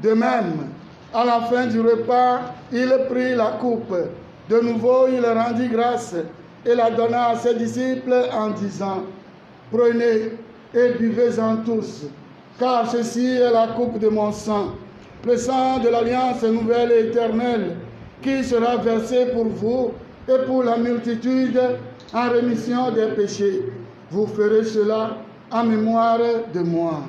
B: De même, à la fin du repas, il prit la coupe. De nouveau, il rendit grâce et la donna à ses disciples en disant, prenez et buvez-en tous, car ceci est la coupe de mon sang, le sang de l'alliance nouvelle et éternelle, qui sera versé pour vous et pour la multitude en rémission des péchés. Vous ferez cela en mémoire de moi.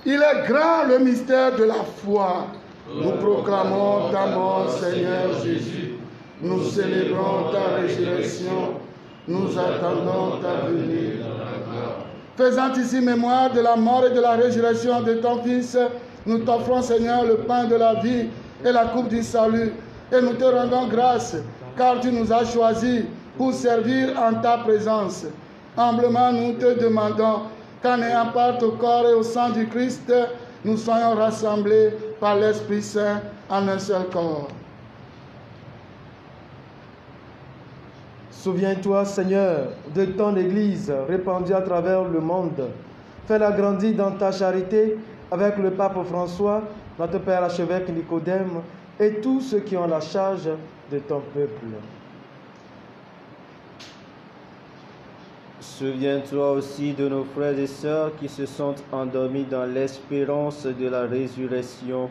B: Il est grand le mystère de la foi. Nous proclamons ta mort, Seigneur Jésus. Nous célébrons ta résurrection. Nous attendons ta venue. Faisant ici mémoire de la mort et de la résurrection de ton Fils, nous t'offrons, Seigneur, le pain de la vie et la coupe du salut. Et nous te rendons grâce, car tu nous as choisis pour servir en ta présence. Humblement, nous te demandons qu'en ayant part au corps et au sang du Christ, nous soyons rassemblés par l'Esprit Saint en un seul corps.
E: Souviens-toi, Seigneur, de ton Église répandue à travers le monde. Fais-la grandir dans ta charité avec le pape François, notre Père archevêque Nicodème et tous ceux qui ont la charge de ton peuple.
C: Souviens-toi aussi de nos frères et sœurs qui se sont endormis dans l'espérance de la résurrection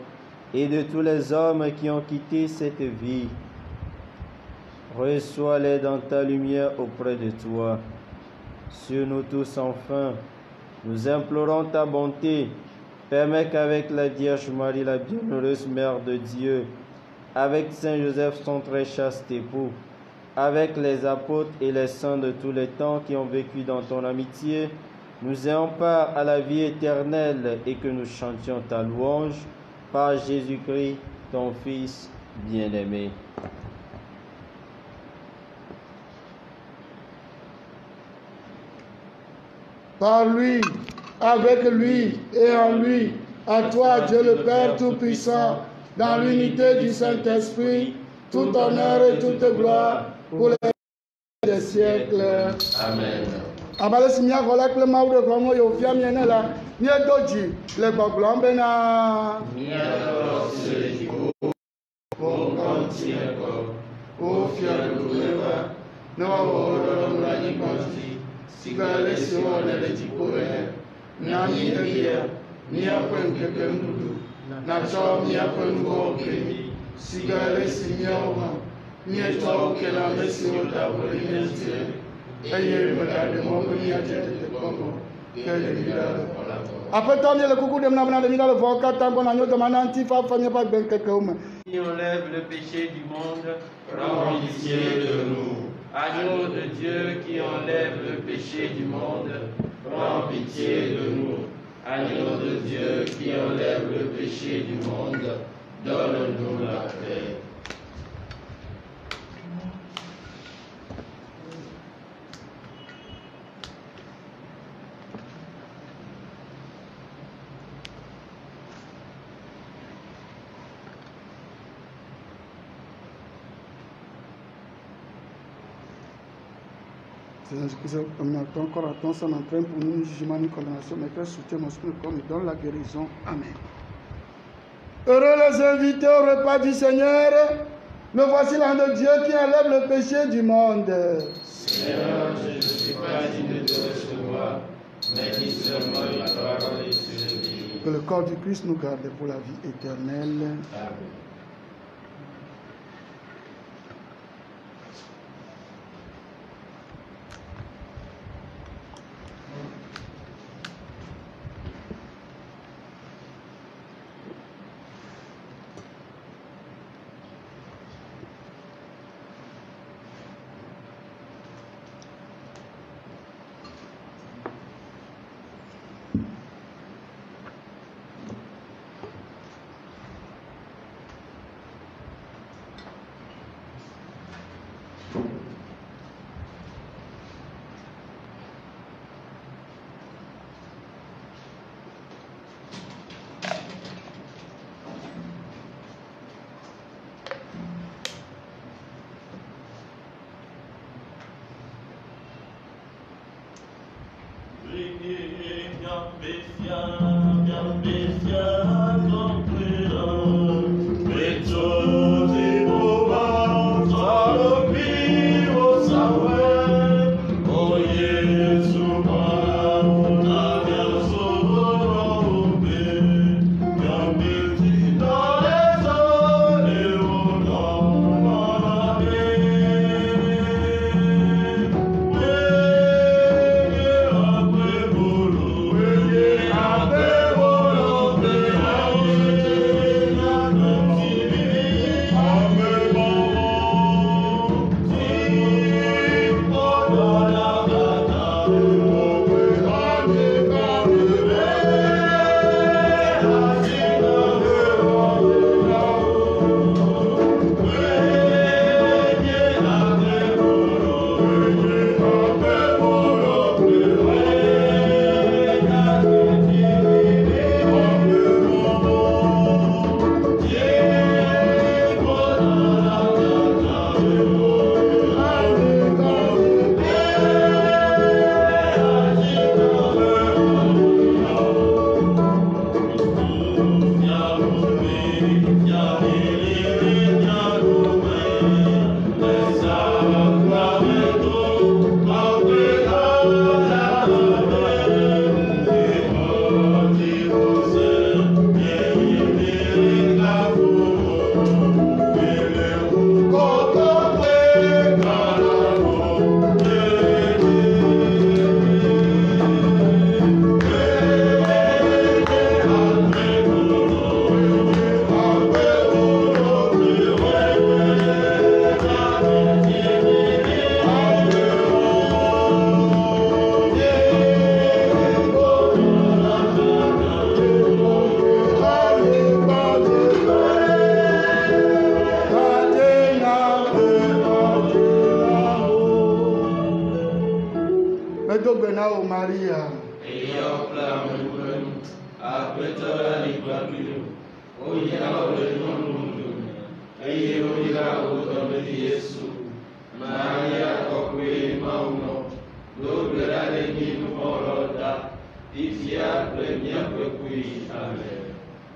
C: et de tous les hommes qui ont quitté cette vie. Reçois-les dans ta lumière auprès de toi. Sur nous tous enfin, nous implorons ta bonté. Permets qu'avec la Vierge Marie, la bienheureuse Mère de Dieu, avec Saint Joseph, son très chaste époux, avec les apôtres et les saints de tous les temps qui ont vécu dans ton amitié, nous ayons part à la vie éternelle et que nous chantions ta louange par Jésus-Christ, ton Fils bien-aimé.
B: Par lui, avec lui et en lui, à toi, Dieu le Père Tout-Puissant, dans l'unité du Saint-Esprit, tout honneur et toute gloire pour les des siècles.
A: Amen.
B: Abale si mia vola kple mawu de kɔmɔ yɔ fia mie ne la mie do dzi le gbɔgblɔm bena. O fia ɖoɖo va ne woawɔ ɖɔɖɔnu le anyigba dzi si ke ale si wɔnɛ le dziƒo ene. Na mí evia míaƒe ŋkeke nuɖuɖu natsɔ míaƒe nu vɔ̃wo ke mí si ke ale si míawo míetsɔ wo ke le ame siwo da vo ɖe mía ŋuti eye megaɖe mɔ be míadze tete kpɔmɔ ke le mí ɖa le xɔ la gbɔ. Aƒetɔ mi le kuku ɖem na bena ɖe mí ɖa le vɔ katã gbɔ na nyo dɔma na ŋuti fafa míaƒe agbeŋkekewo me.
C: Qui enlève le péché du monde,
A: Prends pitié de nous.
C: agneau de Dieu qui enlève le péché du monde,
A: Prends pitié de nous. Agneau de Dieu qui enlève le péché du monde, donne-nous la paix.
B: Seigneur Jésus-Christ, comme nous attendons encore à ton sang entraîne pour nous, jugement, ni condamnation, mais que soutien mon esprit comme il donne la guérison. Amen. Heureux les invités au repas du Seigneur. Le voici l'An de Dieu qui enlève le péché du monde.
A: Seigneur, je ne suis pas digne de te recevoir, mais dis seulement une parole et je le dis.
B: Que le corps du Christ nous garde pour la vie éternelle.
A: Amen.
B: Amen.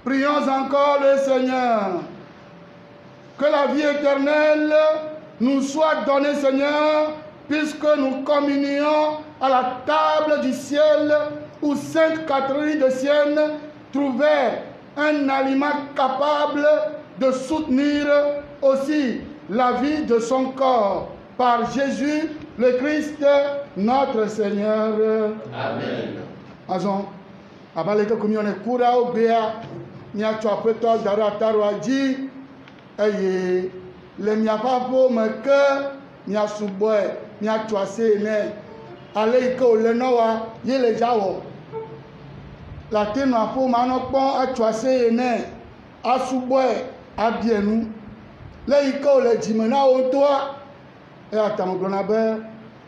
B: Prions encore le Seigneur. Que la vie éternelle nous soit donnée, Seigneur, puisque nous communions à la table du ciel où Sainte Catherine de Sienne trouvait un aliment capable de soutenir aussi la vie de son corps. Par Jésus, le Christ, notre Seigneur.
A: Amen.
B: Azon, abaleke komione kura obea, nia tsoapeto dara tarwa dzi, eye le miaƒe aƒeme ke miasubɔe, miatso ase nɛ, ale yi ke wòle nɔ wa, ye le dza wɔ. Late nɔ aƒeme anɔ kpɔm atso ase nɛ, asubɔe, abie nu. Le yi ke wòle dzime na wo ŋutɔa, eya ta megblɔna be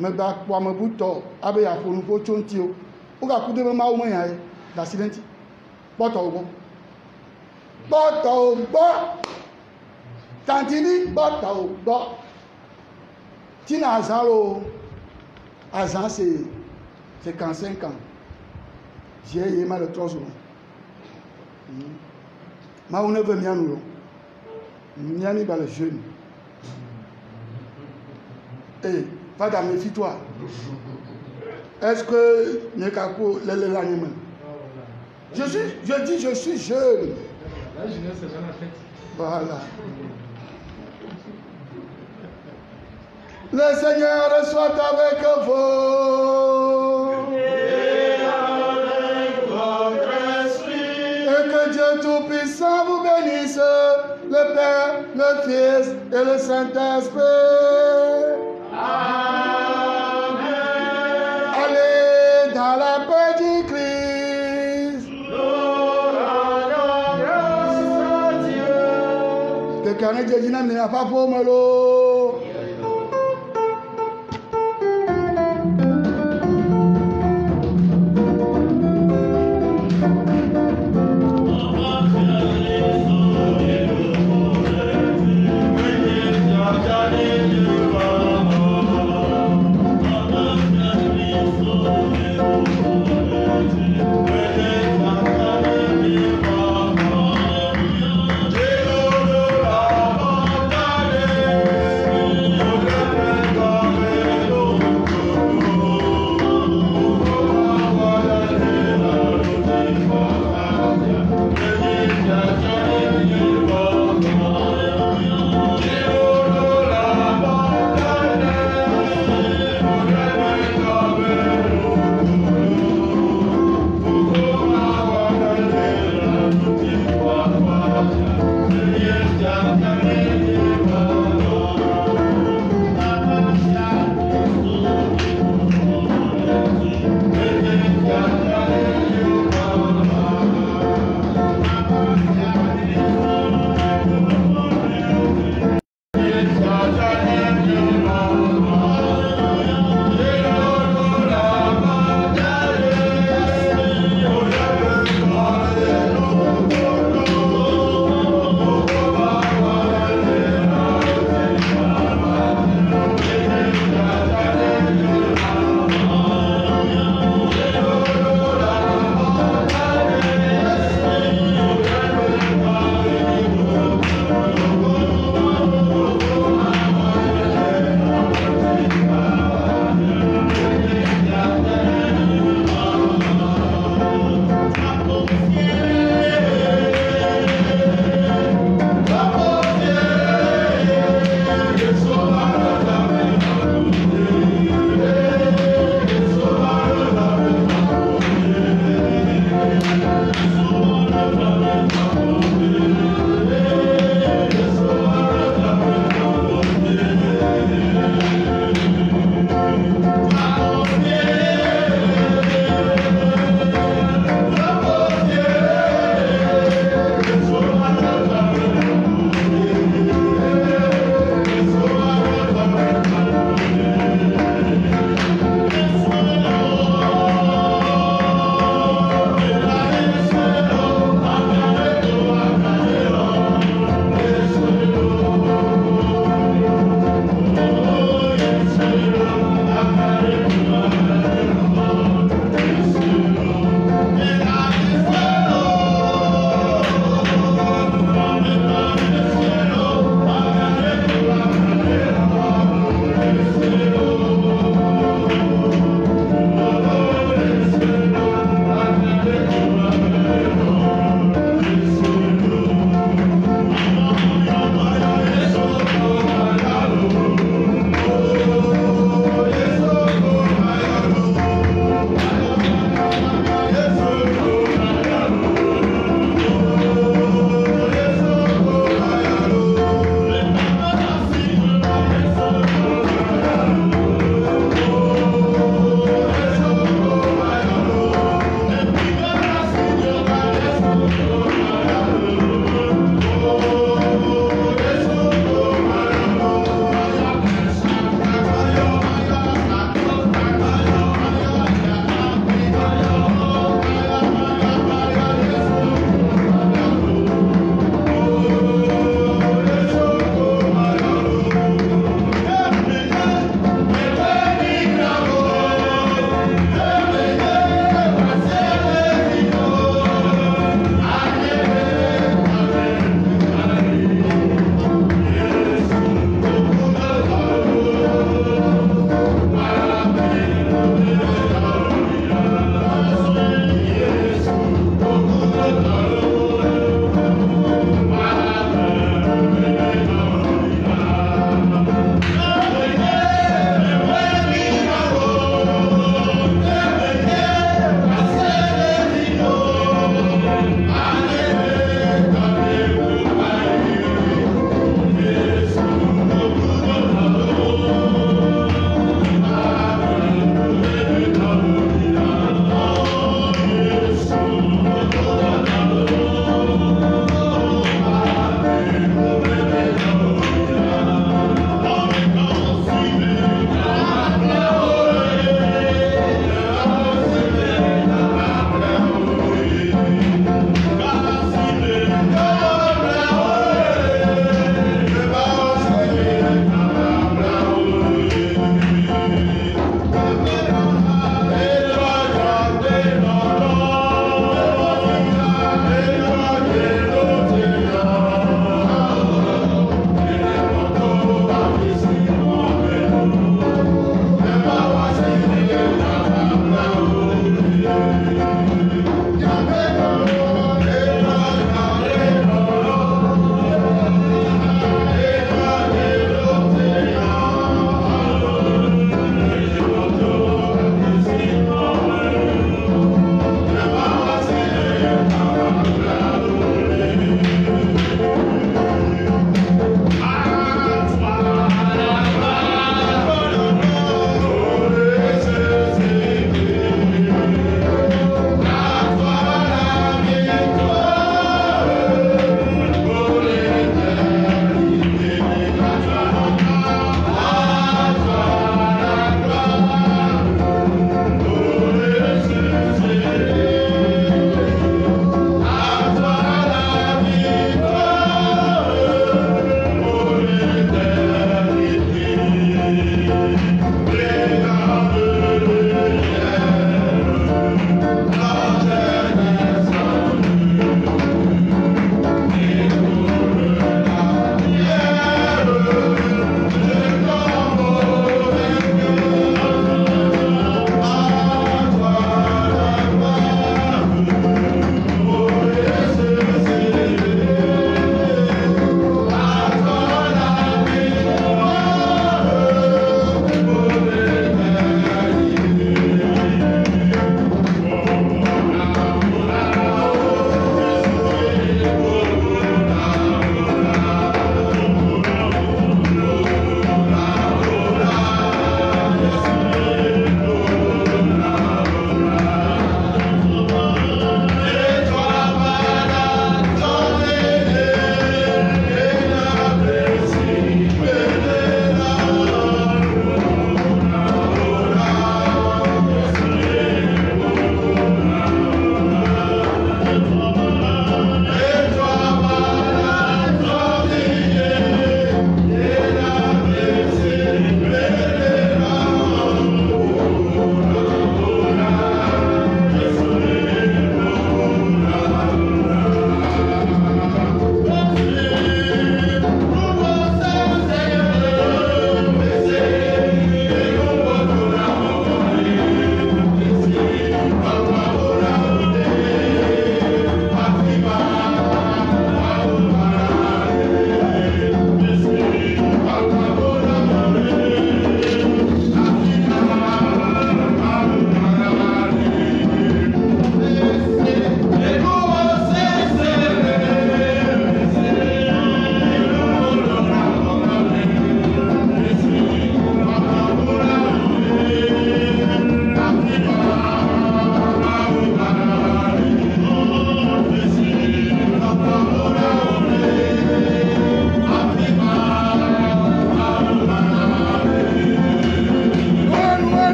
B: megba kpɔ amebutɔ abe yeaƒo nuƒo tso ŋuti o. Wogaku ɖe be Mawu menya ye le asi ɖe ŋuti. Kpɔtɔwo gbɔ. Kpɔtɔwo gbɔ. Tantini kpɔtɔwo gbɔ. Tina azã lo. Azã c'est 55 ans. J'ai ye ma le 3 jours. Mawu ne veut mia nu lo. Mia mi ba le jeune. Eh, Fada, méfie-toi. Est-ce que Nyekaku l'anime? Je dis je suis jeune.
E: La jeunesse c'est dans la fête.
B: Voilà. Le Seigneur soit avec vous.
A: Et avec votre esprit.
B: Et que Dieu Tout-Puissant vous bénisse, le Père, le Fils et le Saint-Esprit. Allez dans la paix du Christ. Quelqu'un a dit qu'il n'a pas pour me.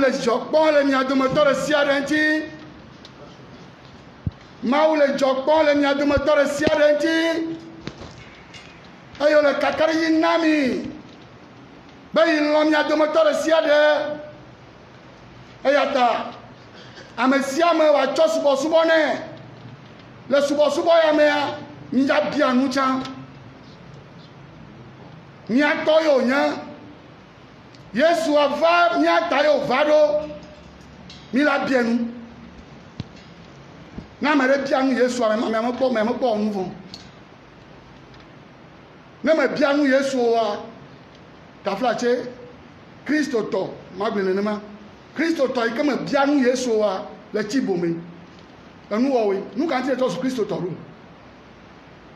B: le dzɔkpɔm le mia dometɔ ɖe sia ɖe ŋuti. Mawu le dzɔkpɔm le mia dometɔ ɖe sia ɖe ŋuti. Eye wòle kakaɖedzi na mi be yi lɔ̃ mia dometɔ ɖe sia ɖe. Eya ta ame sia ame wòatsɔ subɔsubɔ nɛ. Le subɔsubɔ ya mea, míabia nu tsã. Míatɔ yewo nye. Yesu ava míata yewo va ɖo. Mi la bia nu. Ne ame ɖe bia nu Yesu mekpɔ nu vɔ. Ne me bia nu Yesu oa, tafla tse Kristo tɔ magblẽ nenema. Kristo tɔ yi ke me bia nu Yesu oa le tsi bome. Enuwɔwoe. Nu ka ŋuti le tɔ su Kristo tɔ ɖo.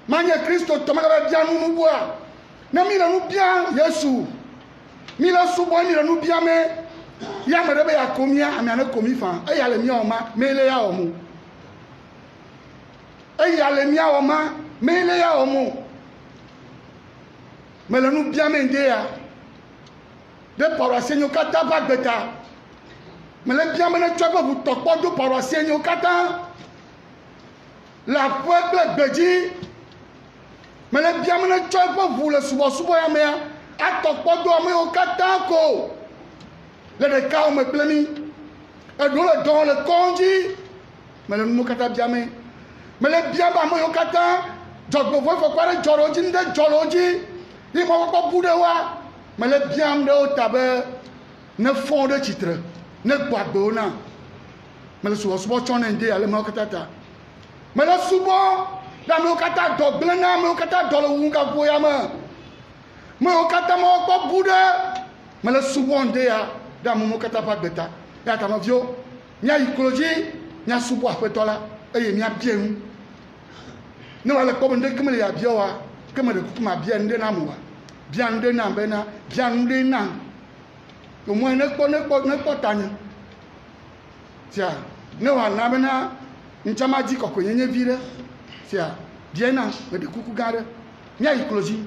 B: Manye Kristo tɔ mele bia nu nubua. Ne mi le nu bia Yesu, mi le subɔ mi le nu bia me, ya me ɖe be ya ko mia, amea ne ko mi fa. Eya le mia wɔ ma, me le ya wɔ mo. Eya le mia wɔ ma, me le ya wɔ mo. Me le nu bia me ŋde ya. De pɔrɔsenyo katã va gbeta. Me le bia me ne tsɔ eƒe ʋu tɔkpɔ do pɔrɔsenyo katã. Le aƒe kple gbedzi. Me le bia me ne tsɔ eƒe ʋu le subɔsubɔ ya mea, atɔkpɔ do amewo katã ko. Le ɖekawo me kple mi. Eɖewo le dɔ le kɔdzi. Me le nu katã bia me. Me le bia be amewo katã dzɔgbevɔe fɔkpa ɖe dzɔ le wo dzi, nu ɖe dzɔ le wo dzi. Yi me kɔkɔ bu ɖe wa. Me le biam ɖe wo ta be ne fɔ ɖe tsitre, ne gbɔ agbewo na. Me le subɔsubɔ tsɔ ne ŋde ale mewo katã ta. Me le subɔ ɖe amewo katã dɔ gblẽ na, amewo katã dɔ le wu gaƒo ya me. Amewo katã me kɔ bu ɖe. Me le subɔ ŋde ya ɖe amewo katã ƒe agbeta. Ya ta nɔviwo, míayi klo dzi, míasubɔ aƒetɔ la eye míabia nu. Ne wòle kpɔ be ŋɖeke me le yabia oa, ke me ɖe kuku mabia ŋɖe na amewoa. Bia ŋɖe na bena bia ŋɖe na. Omoe ne kpɔ tanye. Tia, ne wòana bena ŋtsã ma di kɔkɔenyenye vi ɖe. Tia, bia na me ɖe kuku gã ɖe. Míayi klo dzi.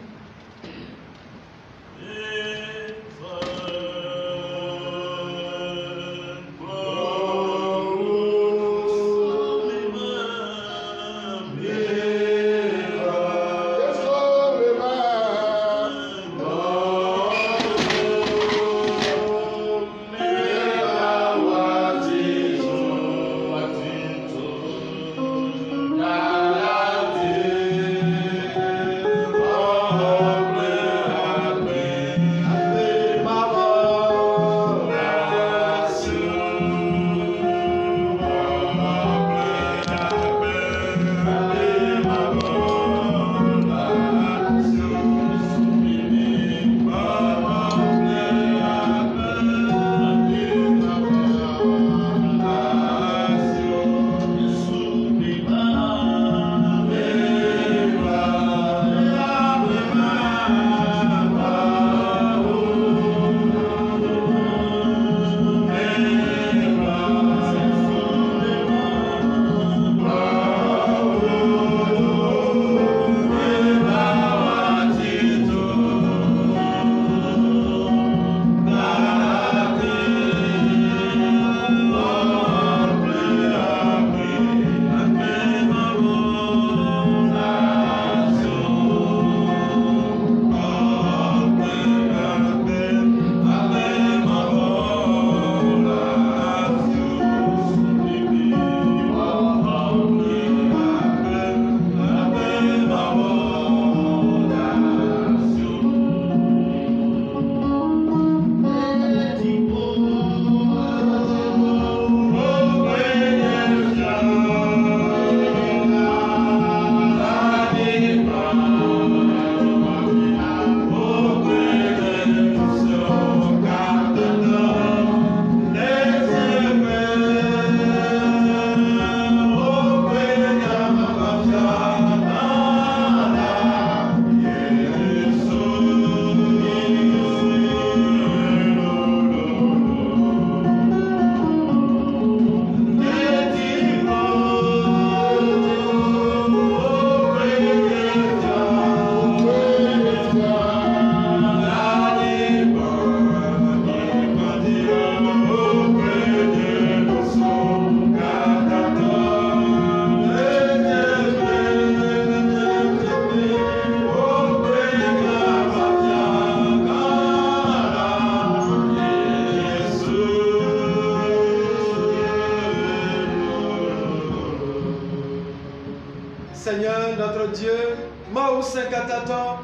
E: ou 50 ans,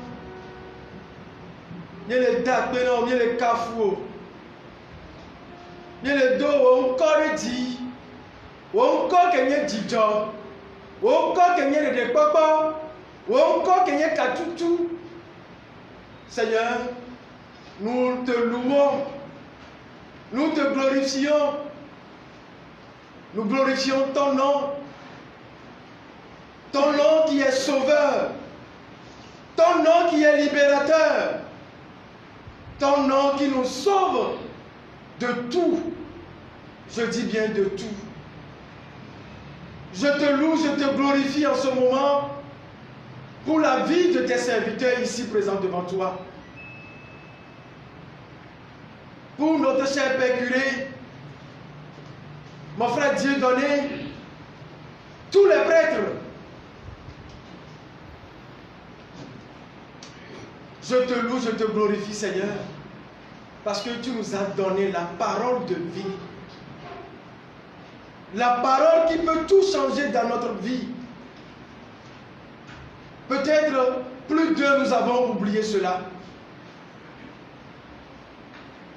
E: il y a les dates, il y a les cafous, il y a les dos, encore dit, encore qu'il y a dit job, encore qu'il y a des papas, encore qu'il y a tout. Seigneur, nous te louons, nous te glorifions, nous glorifions ton nom qui est sauveur, ton nom qui est libérateur, ton nom qui nous sauve de tout, je dis bien de tout. Je te loue, je te glorifie en ce moment pour la vie de tes serviteurs ici présents devant toi. Pour notre cher Père curé, mon frère Dieudonné, tous les prêtres, je te loue, je te glorifie Seigneur, parce que tu nous as donné la parole de vie. La parole qui peut tout changer dans notre vie. Peut-être plus d'eux nous avons oublié cela.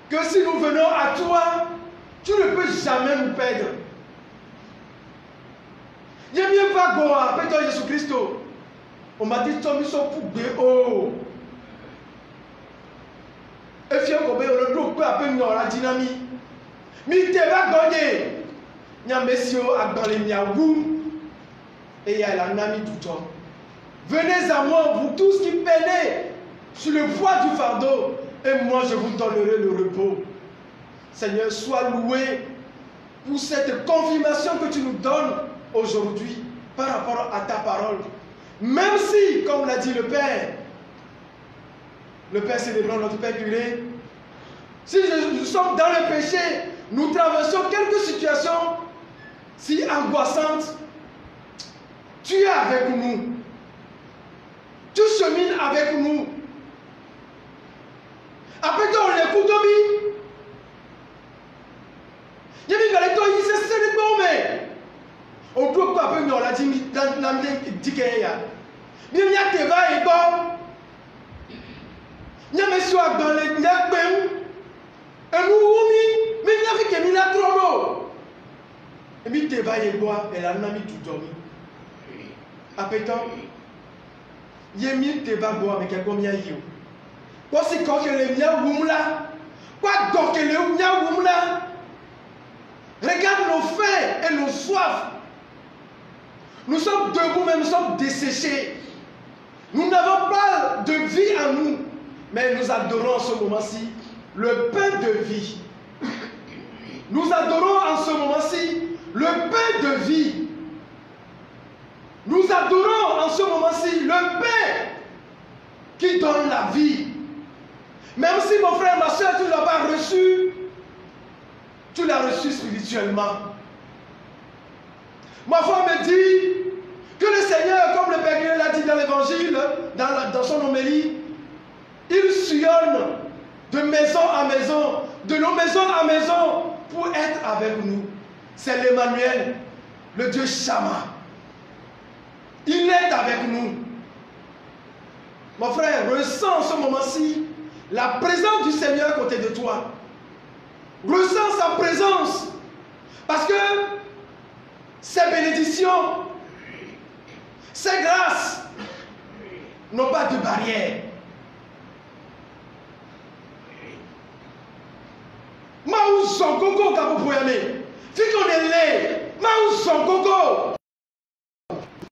E: Que si nous venons à toi, tu ne peux jamais nous perdre. Il y a bien pas Goa, peut-être Jésus-Christ. On m'a dit, tu as mis son pour BO. Et puis, on le dos peut appeler dans la dynamique. Mais tu vas gagner. Il y a un monsieur dans les miaoum. Et il y a la nami du temps. Venez à moi, vous tous qui peinez sur le poids du fardeau. Et moi, je vous donnerai le repos. Seigneur, sois loué pour cette confirmation que tu nous donnes aujourd'hui par rapport à ta parole. Même si, comme l'a dit le Père célébrant notre Père curé, si nous sommes dans le péché, nous traversons quelques situations si angoissantes, tu es avec nous. Tu chemines avec nous. Après on l'écoute au bi. Il y a des gens qui se sentent bon, mais on doit pas appeler dans la dit dans la dit qu'il y a. Mais il y a des va et bon. Il y a monsieur dans les nègres. Et nous mais il y a fait que il a trop d'eau. Et puis te va et boire et la nami tout dormi. Après il y a mis te va boire mais quelqu'un y a eu. Quoi si quand que les miens là, quoi donc que les miens là, regarde nos faim et nos soifs. Nous sommes debout mais nous sommes desséchés. Nous n'avons pas de vie en nous, mais nous adorons en ce moment-ci le pain de vie. Nous adorons en ce moment-ci le pain de vie. Nous adorons en ce moment-ci le pain qui donne la vie. Même si mon frère, ma soeur, tu ne l'as pas reçu, tu l'as reçu spirituellement. Ma foi me dit que le Seigneur, comme le Père l'a dit dans l'évangile, dans son homélie, il sillonne de maison à maison, de nos maisons à maison, pour être avec nous. C'est l'Emmanuel, le Dieu Shama. Il est avec nous. Mon frère, ressens en ce moment-ci la présence du Seigneur à côté de toi. Ressens sa présence. Parce que ses bénédictions, ses grâces n'ont pas de barrière. Maou son gogo kapopoyame. Fi qu'on est là. Maou son gogo.